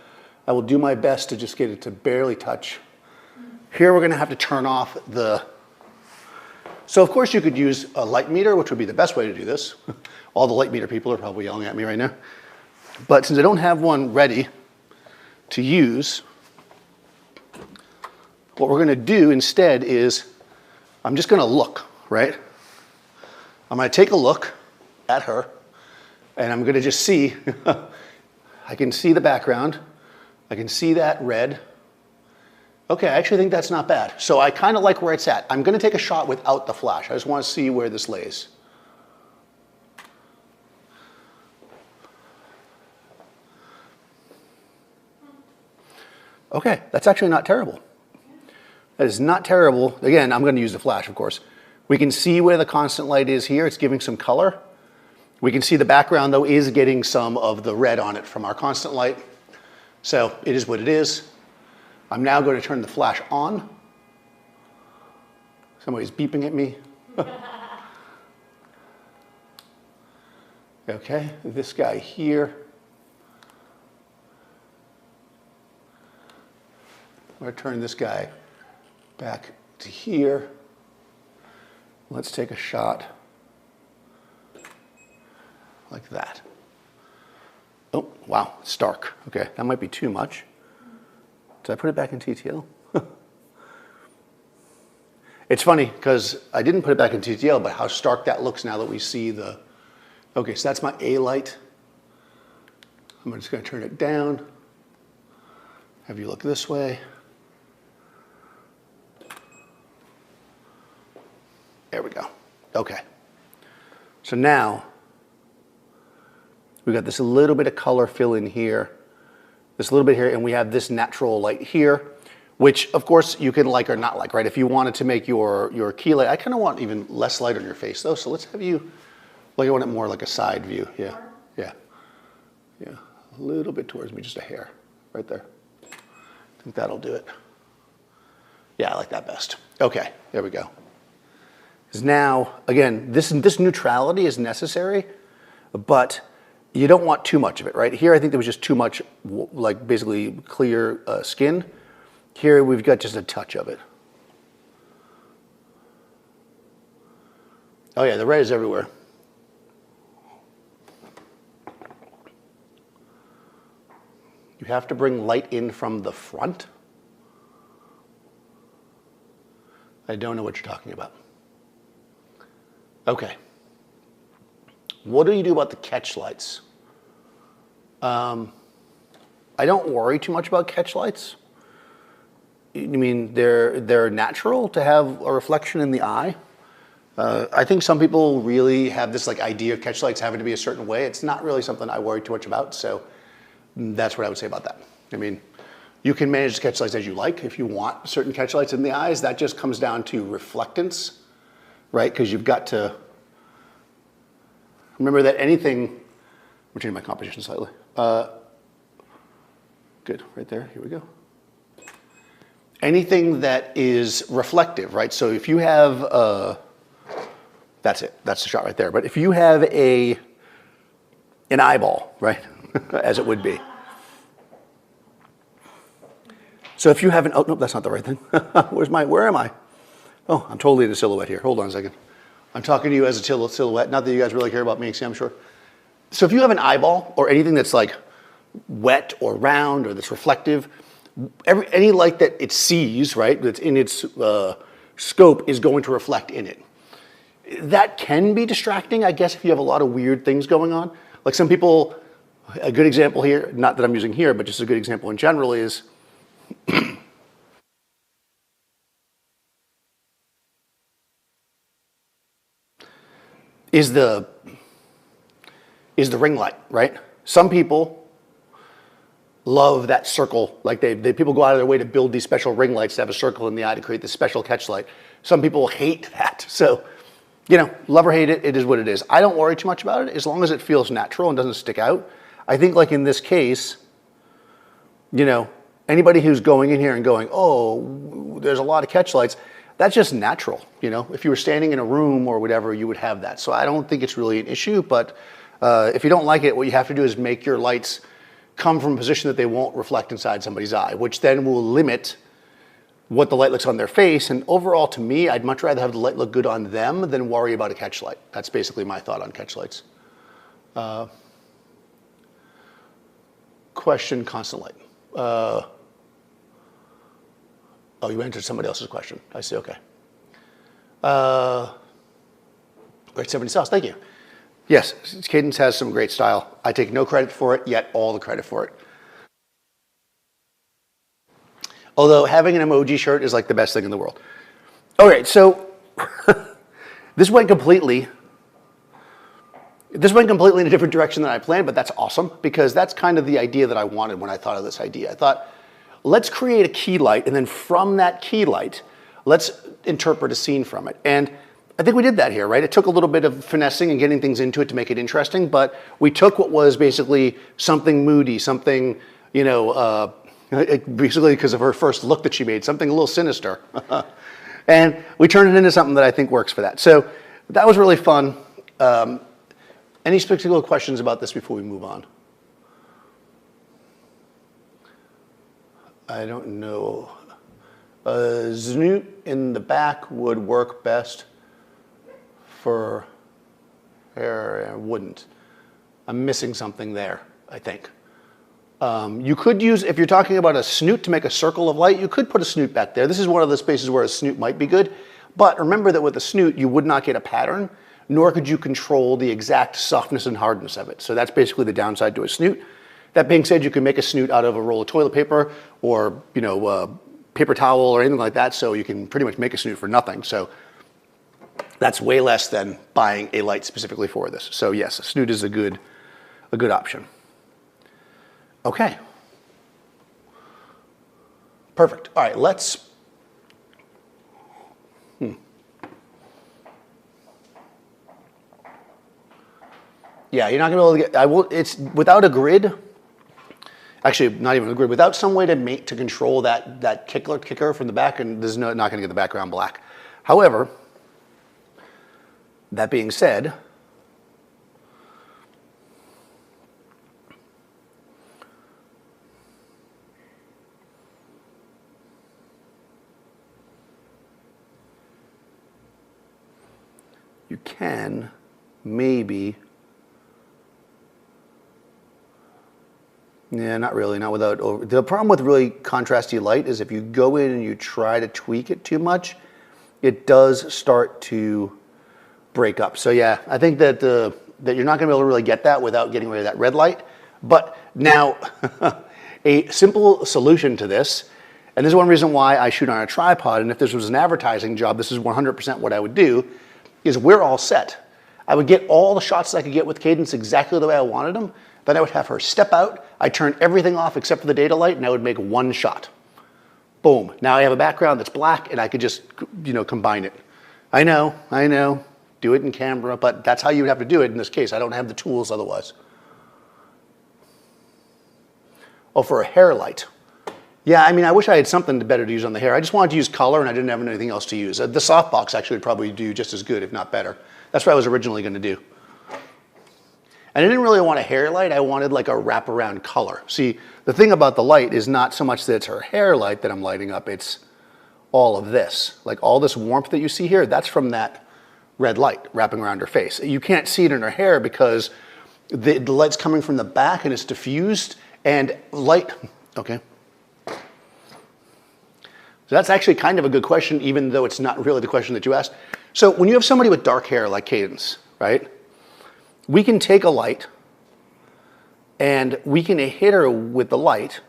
S2: I will do my best to just get it to barely touch. Here we're going to have to turn off so of course you could use a light meter, which would be the best way to do this. All the light meter people are probably yelling at me right now. But since I don't have one ready to use, what we're going to do instead is I'm just going to look, right? I'm going to take a look at her and I'm going to just see. I can see the background. I can see that red. Okay, I actually think that's not bad. So I kind of like where it's at. I'm going to take a shot without the flash. I just want to see where this lays. Okay, that's actually not terrible. That is not terrible. Again, I'm going to use the flash, of course. We can see where the constant light is here. It's giving some color. We can see the background, though, is getting some of the red on it from our constant light. So it is what it is. I'm now going to turn the flash on. Somebody's beeping at me. Okay, this guy here. I'm going to turn this guy back to here. Let's take a shot like that. Oh, wow, it's dark. Okay, that might be too much. Did I put it back in TTL? It's funny because I didn't put it back in TTL, but how stark that looks now that we see the... Okay, so that's my A light. I'm just going to turn it down. Have you look this way. There we go. Okay. So now we've got this little bit of color fill in here, this little bit here, and we have this natural light here. which of course you can like or not like, right? If you wanted to make your key light, I kind of want even less light on your face though, so let's have you, like I want it more like a side view, yeah, yeah, yeah, a little bit towards me, just a hair, right there. I think that'll do it. Yeah, I like that best. Okay, there we go. Because now, again, this neutrality is necessary, but you don't want too much of it, right? Here I think there was just too much, like basically clear skin. Here we've got just a touch of it. Oh yeah, the red is everywhere. You have to bring light in from the front. I don't know what you're talking about. Okay. What do you do about the catch lights? I don't worry too much about catch lights. I mean, they're natural to have a reflection in the eye. I think some people really have this like idea of catch lights having to be a certain way. It's not really something I worry too much about, so that's what I would say about that. I mean, you can manage the catch lights as you like. If you want certain catch lights in the eyes, that just comes down to reflectance, right? Because you've got to remember that anything, I'm changing my composition slightly. Good, right there, here we go. Anything that is reflective, right? So if you have, that's it, that's the shot right there. But if you have an eyeball, right, as it would be. So if you have oh, nope, that's not the right thing. Where am I? Oh, I'm totally in a silhouette here. Hold on a second. I'm talking to you as a silhouette. Not that you guys really care about me, see, I'm sure. So if you have an eyeball or anything that's like wet or round or that's reflective, any light that it sees, right, that's in its scope is going to reflect in it. That can be distracting, I guess, if you have a lot of weird things going on. Like some people, a good example here, not that I'm using here, but just a good example in general is is the ring light, right? Some people love that circle, like people go out of their way to build these special ring lights to have a circle in the eye to create this special catch light. Some people hate that. So, you know, love or hate it, it is what it is. I don't worry too much about it as long as it feels natural and doesn't stick out. I think like in this case, you know, anybody who's going in here and going, oh, there's a lot of catch lights, that's just natural. You know, if you were standing in a room or whatever, you would have that. So I don't think it's really an issue, but if you don't like it, what you have to do is make your lights come from a position that they won't reflect inside somebody's eye, which then will limit what the light looks on their face. And overall, to me, I'd much rather have the light look good on them than worry about a catch light. That's basically my thought on catch lights. Question, constant light. Oh, you answered somebody else's question. I see, okay. Great 70 sauce, thank you. Yes, Cadence has some great style. I take no credit for it, yet all the credit for it. Although having an emoji shirt is like the best thing in the world. All right, so this went completely in a different direction than I planned, but that's awesome because that's kind of the idea that I wanted when I thought of this idea. I thought, let's create a key light, and then from that key light, let's interpret a scene from it. And I think we did that here, right? It took a little bit of finessing and getting things into it to make it interesting, but we took what was basically something moody, something, you know, basically because of her first look that she made, something a little sinister. And we turned it into something that I think works for that. So that was really fun. Any particular questions about this before we move on? I don't know. Snoot in the back would work best for hair. Wouldn't. I'm missing something there, I think. You could use, if you're talking about a snoot to make a circle of light, you could put a snoot back there. This is one of the spaces where a snoot might be good. But remember that with a snoot, you would not get a pattern, nor could you control the exact softness and hardness of it. So that's basically the downside to a snoot. That being said, you can make a snoot out of a roll of toilet paper or, you know, paper towel or anything like that. So you can pretty much make a snoot for nothing. So that's way less than buying a light specifically for this. So yes, a snoot is a good option. Okay. Perfect. All right, let's. Yeah, you're not gonna be able to get. It's without a grid. Actually, not even a grid. Without some way to control that kicker from the back, and there's not gonna get the background black. However, that being said, you can maybe. Yeah, not really, not without over. The problem with really contrasty light is if you go in and you try to tweak it too much, it does start to break up. So yeah, I think that that you're not gonna be able to really get that without getting rid of that red light. But now, a simple solution to this, and this is one reason why I shoot on a tripod, and if this was an advertising job, this is 100% what I would do, is we're all set. I would get all the shots that I could get with Cadence exactly the way I wanted them. Then I would have her step out, I'd turn everything off except for the data light, and I would make one shot. Boom. Now I have a background that's black, and I could just, combine it. I know, do it in camera, but that's how you would have to do it in this case. I don't have the tools otherwise. Oh, for a hair light. Yeah, I mean, I wish I had something better to use on the hair. I just wanted to use color, and I didn't have anything else to use. The softbox actually would probably do just as good, if not better. That's what I was originally going to do. And I didn't really want a hair light. I wanted like a wraparound color. See, the thing about the light is not so much that it's her hair light that I'm lighting up. It's all of this. Like all this warmth that you see here, that's from that red light wrapping around her face. You can't see it in her hair because the light's coming from the back and it's diffused and light, okay. So that's actually kind of a good question, even though it's not really the question that you asked. So when you have somebody with dark hair like Cadence, right? We can take a light and we can hit her with the light.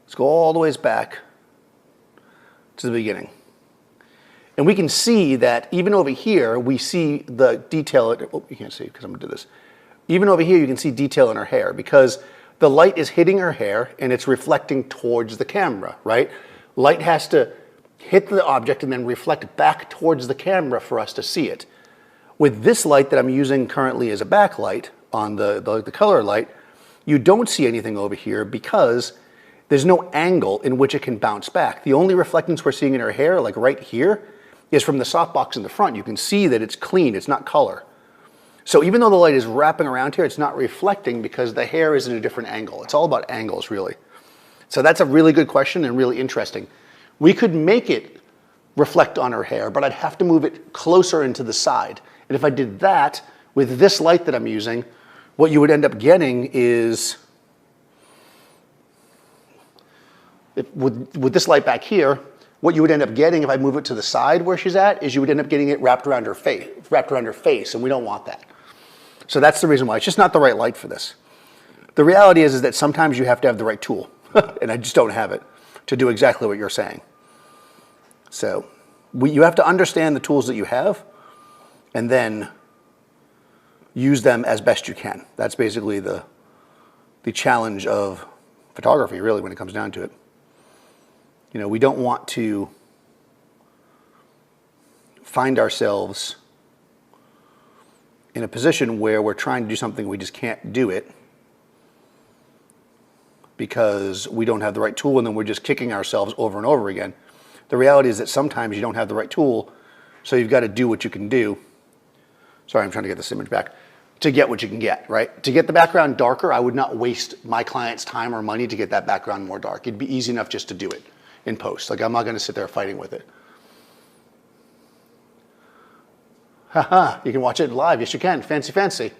S2: Let's go all the ways back to the beginning. And we can see that even over here, we see the detail. Oh, you can't see because I'm gonna do this. Even over here, you can see detail in her hair because the light is hitting her hair and it's reflecting towards the camera, right? Light has to hit the object and then reflect back towards the camera for us to see it. With this light that I'm using currently as a backlight on the color light, you don't see anything over here because there's no angle in which it can bounce back. The only reflectance we're seeing in her hair, like right here, is from the softbox in the front. You can see that it's clean, it's not color. So even though the light is wrapping around here, it's not reflecting because the hair is in a different angle. It's all about angles, really. So that's a really good question and really interesting. We could make it reflect on her hair, but I'd have to move it closer into the side. And if I did that with this light that I'm using, what you would end up getting is, with this light back here, what you would end up getting if I move it to the side where she's at is you would end up getting it wrapped around her face, and we don't want that. So that's the reason why. It's just not the right light for this. The reality is that sometimes you have to have the right tool, and I just don't have it to do exactly what you're saying. So you have to understand the tools that you have and then use them as best you can. That's basically the challenge of photography, really, when it comes down to it. You know, we don't want to find ourselves in a position where we're trying to do something we just can't do it because we don't have the right tool and then we're just kicking ourselves over and over again. The reality is that sometimes you don't have the right tool, so you've got to do what you can do. Sorry, I'm trying to get this image back. To get what you can get, right? To get the background darker, I would not waste my client's time or money to get that background more dark. It'd be easy enough just to do it in post. Like, I'm not going to sit there fighting with it. Haha, you can watch it live. Yes, you can. Fancy, fancy.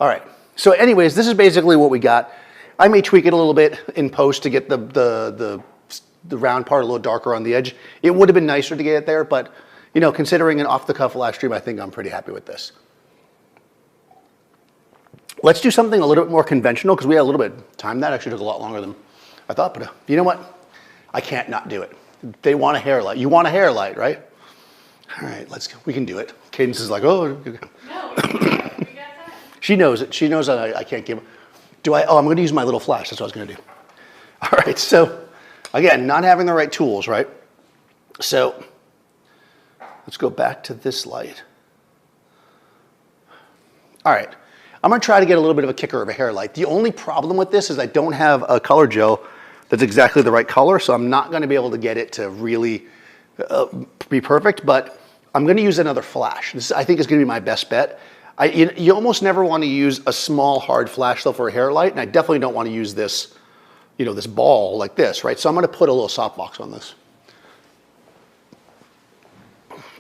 S2: All right. So anyways, this is basically what we got. I may tweak it a little bit in post to get the round part a little darker on the edge. It would have been nicer to get it there, but you know, considering an off-the-cuff live stream, I think I'm pretty happy with this. Let's do something a little bit more conventional because we had a little bit of time. That actually took a lot longer than I thought, but you know what? I can't not do it. They want a hair light. You want a hair light, right? All right, let's go. We can do it. Cadence is like, oh.
S1: No, we got time.
S2: She knows it. She knows that I can't give. Oh, I'm going to use my little flash. That's what I was going to do. All right, so Again, not having the right tools, right? So let's go back to this light. All right, I'm gonna try to get a little bit of a kicker of a hair light. The only problem with this is I don't have a color gel that's exactly the right color, so I'm not gonna be able to get it to really be perfect, but I'm gonna use another flash. This, I think, is gonna be my best bet. You almost never wanna use a small, hard flash though for a hair light, and I definitely don't wanna use this, you know, this ball like this, right? So I'm gonna put a little softbox on this.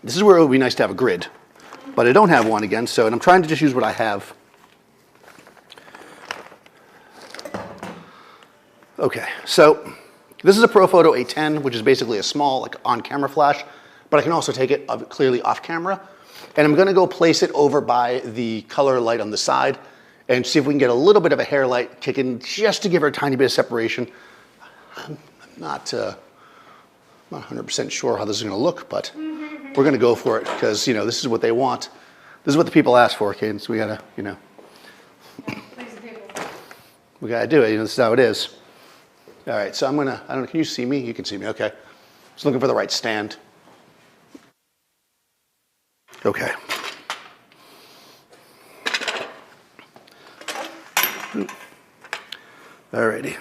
S2: This is where it would be nice to have a grid, but I don't have one again, so, and I'm trying to just use what I have. Okay, so this is a Profoto A10, which is basically a small, like, on-camera flash, but I can also take it clearly off camera. And I'm gonna go place it over by the color light on the side and see if we can get a little bit of a hair light kicking just to give her a tiny bit of separation. I'm not 100% sure how this is gonna look, but we're gonna go for it because, you know, this is what they want. This is what the people ask for, Caden, so we gotta, you know.
S1: Please the people.
S2: We gotta do it, you know, this is how it is. All right, so I'm gonna, I don't know, can you see me? You can see me, okay. Just looking for the right stand. Okay. Alrighty.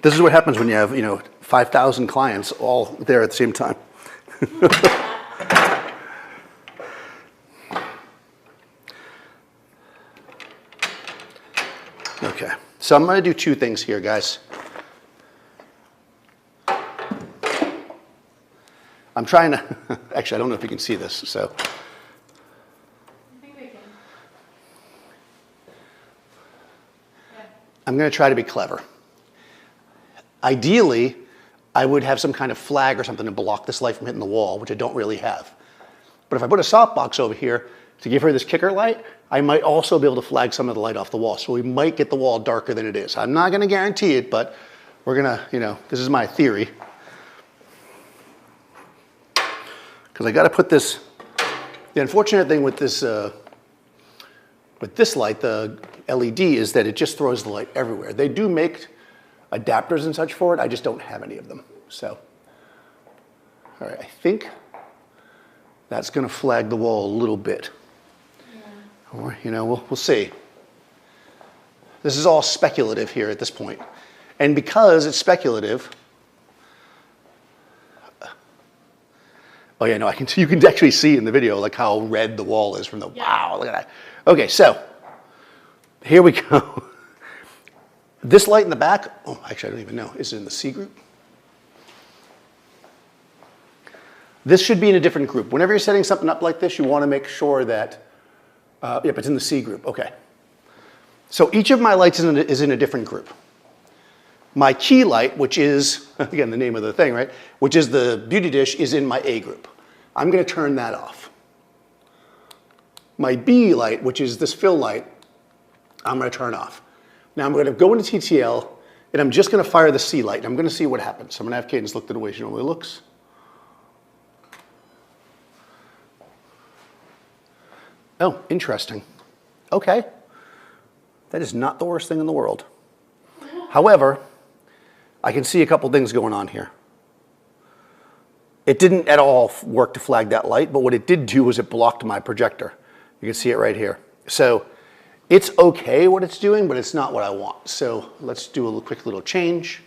S2: This is what happens when you have, you know, 5,000 clients all there at the same time. Okay, so I'm gonna do two things here, guys. I'm trying to, actually, I don't know if you can see this, so.
S1: I think we can. Yeah.
S2: I'm gonna try to be clever. Ideally, I would have some kind of flag or something to block this light from hitting the wall, which I don't really have. But if I put a softbox over here to give her this kicker light, I might also be able to flag some of the light off the wall. So we might get the wall darker than it is. I'm not gonna guarantee it, but we're gonna, you know, this is my theory. Because I got to put this, the unfortunate thing with this light, the LED, is that it just throws the light everywhere. They do make adapters and such for it, I just don't have any of them. So, all right, I think that's going to flag the wall a little bit. Yeah. Or, you know, we'll see. This is all speculative here at this point. And because it's speculative, oh yeah, no, I can. You can actually see in the video like how red the wall is from the. Yeah. Wow, look at that. Okay, so here we go. This light in the back. Oh, actually, I don't even know. Is it in the C group? This should be in a different group. Whenever you're setting something up like this, you want to make sure that. Yep, it's in the C group. Okay. So each of my lights is in a different group. My key light, which is, again, the name of the thing, right? Which is the beauty dish, is in my A group. I'm gonna turn that off. My B light, which is this fill light, I'm gonna turn off. Now I'm gonna go into TTL, and I'm just gonna fire the C light, and I'm gonna see what happens. So I'm gonna have Cadence look at the way she normally looks. Oh, interesting. Okay. That is not the worst thing in the world. However, I can see a couple things going on here. It didn't at all work to flag that light, but what it did do was it blocked my projector. You can see it right here. So it's okay what it's doing, but it's not what I want. So let's do a quick little change.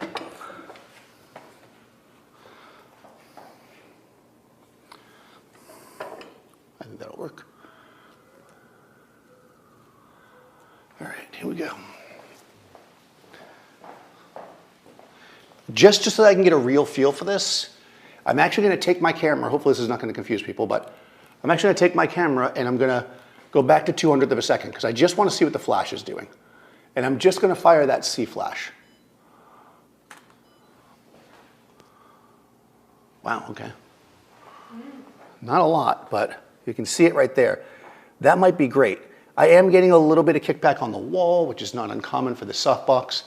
S2: I think that'll work. All right, here we go. Just so that I can get a real feel for this, I'm actually going to take my camera. Hopefully this is not going to confuse people, but I'm actually going to take my camera and I'm going to go back to 200th of a second because I just want to see what the flash is doing. And I'm just going to fire that C flash. Wow, okay. Not a lot, but you can see it right there. That might be great. I am getting a little bit of kickback on the wall, which is not uncommon for the softbox.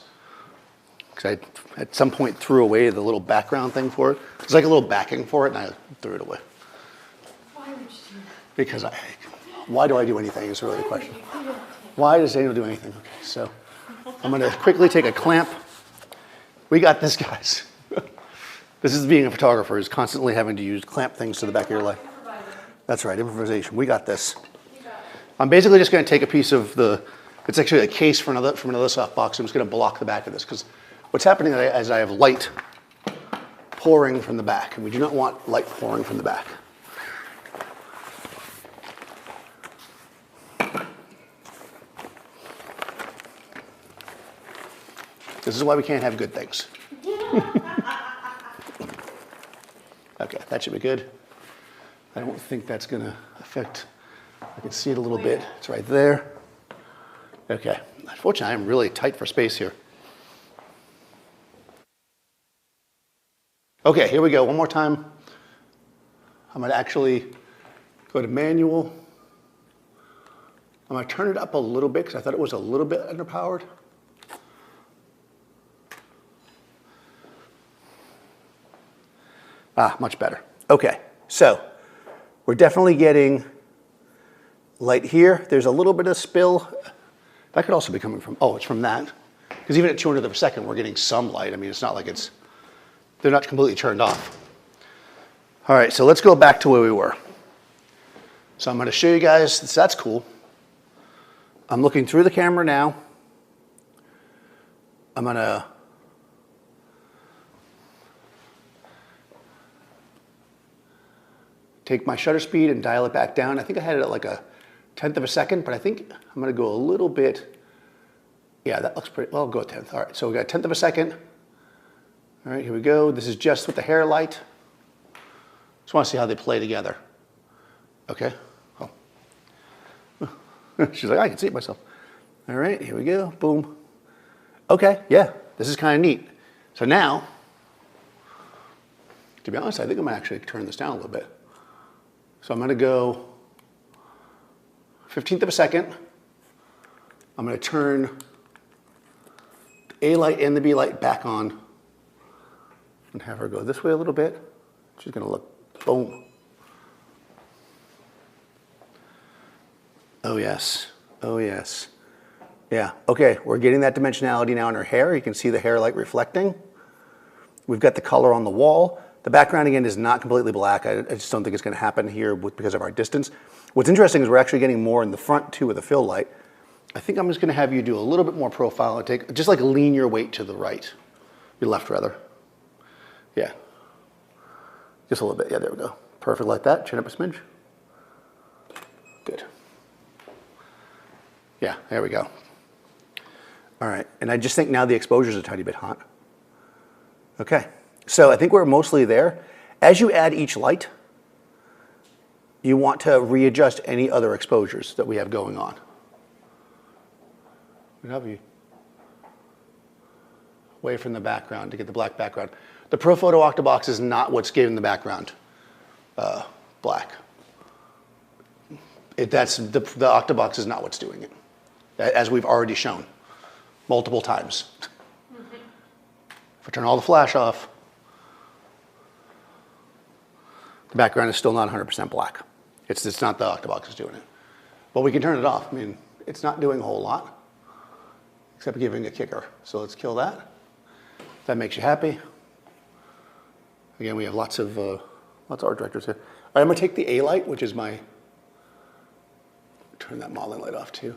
S2: Because I, at some point, threw away the little background thing for it. There's like a little backing for it, and I threw it away.
S1: Why would you do that?
S2: Because Why do I do anything is really the question. Why does Daniel do anything? Okay, so I'm gonna quickly take a clamp. We got this, guys. This is being a photographer, is constantly having to use clamp things to the back of your leg. That's right, improvisation. We got this. I'm basically just gonna take a piece of it's actually a case from another softbox. I'm just gonna block the back of this, because what's happening is I have light pouring from the back, and we do not want light pouring from the back. This is why we can't have good things. Okay, that should be good. I don't think that's gonna affect, I can see it a little bit. It's right there. Okay, unfortunately, I'm really tight for space here. Okay, here we go, one more time. I'm gonna actually go to manual. I'm gonna turn it up a little bit because I thought it was a little bit underpowered. Ah, much better. Okay, so we're definitely getting light here. There's a little bit of spill. That could also be coming from, oh, it's from that. Because even at 200th of a second, we're getting some light. I mean, it's not like they're not completely turned off. All right, so let's go back to where we were. So I'm gonna show you guys, that's cool. I'm looking through the camera now. I'm gonna take my shutter speed and dial it back down. I think I had it at like a 1/10 of a second, but I think I'm gonna go a little bit, yeah, that looks pretty, well, I'll go a 1/10. All right, so we got a 1/10 of a second. All right, here we go. This is just with the hair light. Just wanna see how they play together. Okay, oh. She's like, I can see it myself. All right, here we go, boom. Okay, yeah, this is kind of neat. So now, to be honest, I think I'm gonna actually turn this down a little bit. So I'm gonna go 1/15 of a second. I'm gonna turn the A light and the B light back on and have her go this way a little bit. She's gonna look, boom. Oh yes, oh yes. Yeah, okay, we're getting that dimensionality now in her hair. You can see the hair light reflecting. We've got the color on the wall. The background, again, is not completely black. I just don't think it's gonna happen here because of our distance. What's interesting is we're actually getting more in the front too with the fill light. I think I'm just gonna have you do a little bit more profile and take, just like lean your weight to the right. Your left, rather. Yeah. Just a little bit, yeah, there we go. Perfect like that, chin up a smidge. Good. Yeah, there we go. All right, and I just think now the exposure's a tiny bit hot. Okay, so I think we're mostly there. As you add each light, you want to readjust any other exposures that we have going on. What have you? Away from the background to get the black background. The Profoto Octabox is not what's giving the background black. The Octabox is not what's doing it, as we've already shown multiple times. If I turn all the flash off, the background is still not 100% black. It's not the Octabox is doing it. But we can turn it off. I mean, it's not doing a whole lot, except giving a kicker. So let's kill that. If that makes you happy. Again, we have lots of art directors here. All right, I'm gonna take the A light, which is my, turn that modeling light off too.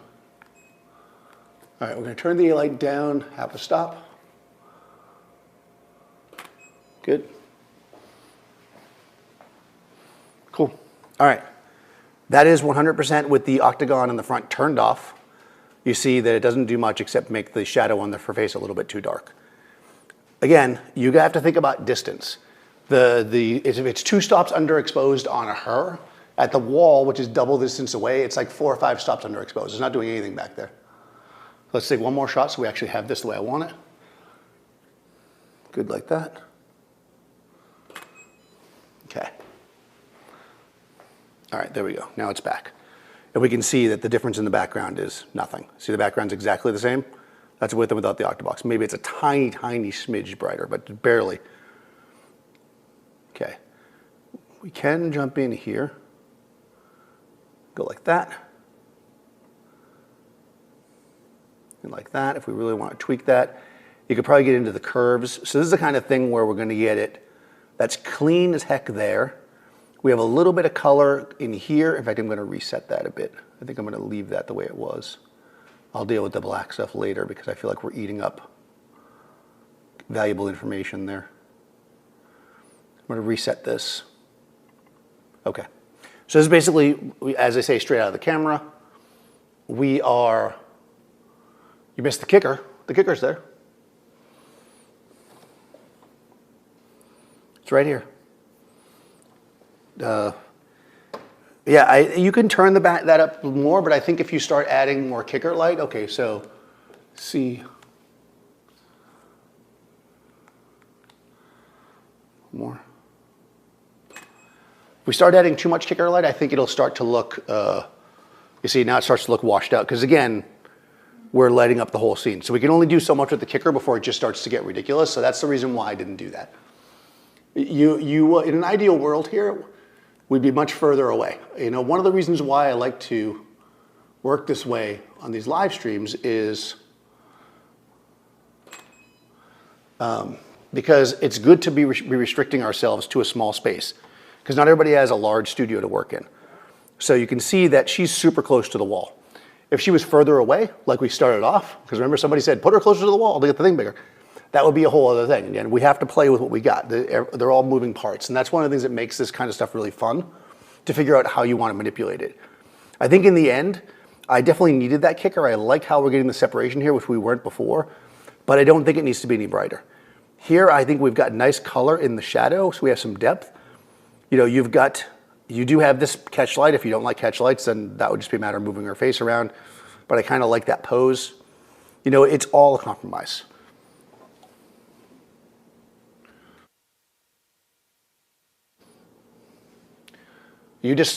S2: All right, we're gonna turn the A light down, have a stop. Good. Cool. All right. That is 100% with the octagon in the front turned off. You see that it doesn't do much except make the shadow on the face a little bit too dark. Again, you have to think about distance. If it's 2 stops underexposed on her, at the wall, which is double the distance away, it's like 4 or 5 stops underexposed. It's not doing anything back there. Let's take one more shot so we actually have this the way I want it. Good like that. Okay. All right, there we go. Now it's back. And we can see that the difference in the background is nothing. See, the background's exactly the same. That's with and without the Octabox. Maybe it's a tiny, tiny smidge brighter, but barely. Okay. We can jump in here. Go like that. like that. If we really want to tweak that, you could probably get into the curves. So this is the kind of thing where we're going to get it that's clean as heck there. We have a little bit of color in here. In fact, I'm going to reset that a bit. I think I'm going to leave that the way it was. I'll deal with the black stuff later because I feel like we're eating up valuable information there. I'm going to reset this. Okay. So this is basically, as I say, straight out of the camera. We are, you missed the kicker. The kicker's there. It's right here. Yeah, you can turn that up more, but I think if you start adding more kicker light, okay, so see. More. If we start adding too much kicker light, I think it'll start to look, you see, now it starts to look washed out, because again, we're lighting up the whole scene. So we can only do so much with the kicker before it just starts to get ridiculous, so that's the reason why I didn't do that. In an ideal world here, we'd be much further away. You know, one of the reasons why I like to work this way on these live streams is because it's good to be restricting ourselves to a small space, because not everybody has a large studio to work in. So you can see that she's super close to the wall. If she was further away, like we started off, because remember somebody said, put her closer to the wall to get the thing bigger. That would be a whole other thing. Again, we have to play with what we got. They're all moving parts. And that's one of the things that makes this kind of stuff really fun, to figure out how you want to manipulate it. I think in the end, I definitely needed that kicker. I like how we're getting the separation here, which we weren't before, but I don't think it needs to be any brighter. Here, I think we've got nice color in the shadow, so we have some depth. You know, you do have this catch light. If you don't like catch lights, then that would just be a matter of moving her face around. But I kind of like that pose. You know, it's all a compromise.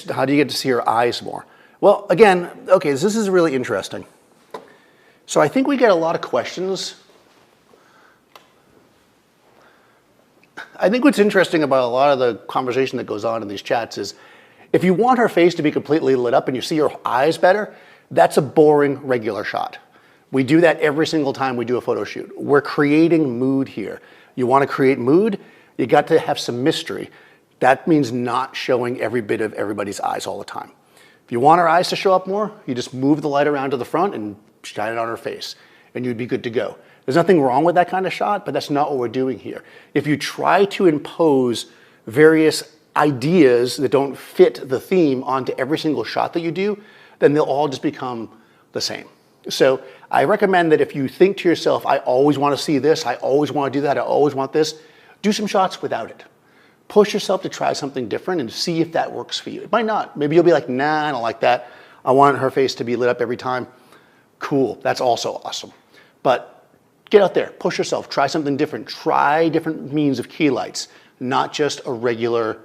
S2: How do you get to see her eyes more? Well, again, okay, this is really interesting. So I think we get a lot of questions. I think what's interesting about a lot of the conversation that goes on in these chats is, if you want her face to be completely lit up and you see her eyes better, that's a boring regular shot. We do that every single time we do a photo shoot. We're creating mood here. You want to create mood, you got to have some mystery. That means not showing every bit of everybody's eyes all the time. If you want her eyes to show up more, you just move the light around to the front and shine it on her face, and you'd be good to go. There's nothing wrong with that kind of shot, but that's not what we're doing here. If you try to impose various ideas that don't fit the theme onto every single shot that you do, then they'll all just become the same. So I recommend that if you think to yourself, I always want to see this, I always want to do that, I always want this, do some shots without it. Push yourself to try something different and see if that works for you. It might not. Maybe you'll be like, nah, I don't like that. I want her face to be lit up every time. Cool, that's also awesome. But get out there, push yourself, try something different. Try different means of key lights, not just a regular,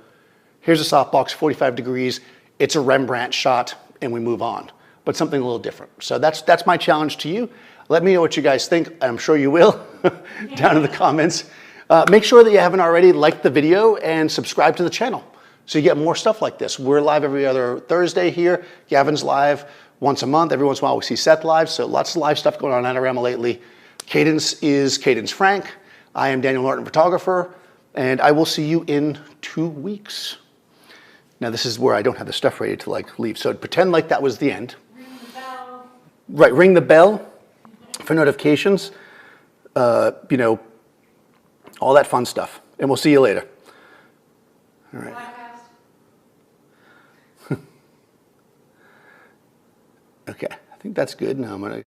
S2: here's a softbox, 45 degrees, it's a Rembrandt shot, and we move on. But something a little different. So that's my challenge to you. Let me know what you guys think. I'm sure you will, down in the comments. Make sure that you haven't already liked the video and subscribe to the channel so you get more stuff like this. We're live every other Thursday here. Gavin's live once a month. Every once in a while we see Seth live, so lots of live stuff going on at Adorama lately. Cadence is Cadence Frank. I am Daniel Norton, photographer, and I will see you in 2 weeks. Now this is where I don't have the stuff ready to like leave, so pretend like that was the end.
S1: Ring the bell.
S2: Right, ring the bell for notifications. You know, all that fun stuff. And we'll see you later. All right. Okay, I think that's good. Now I'm going to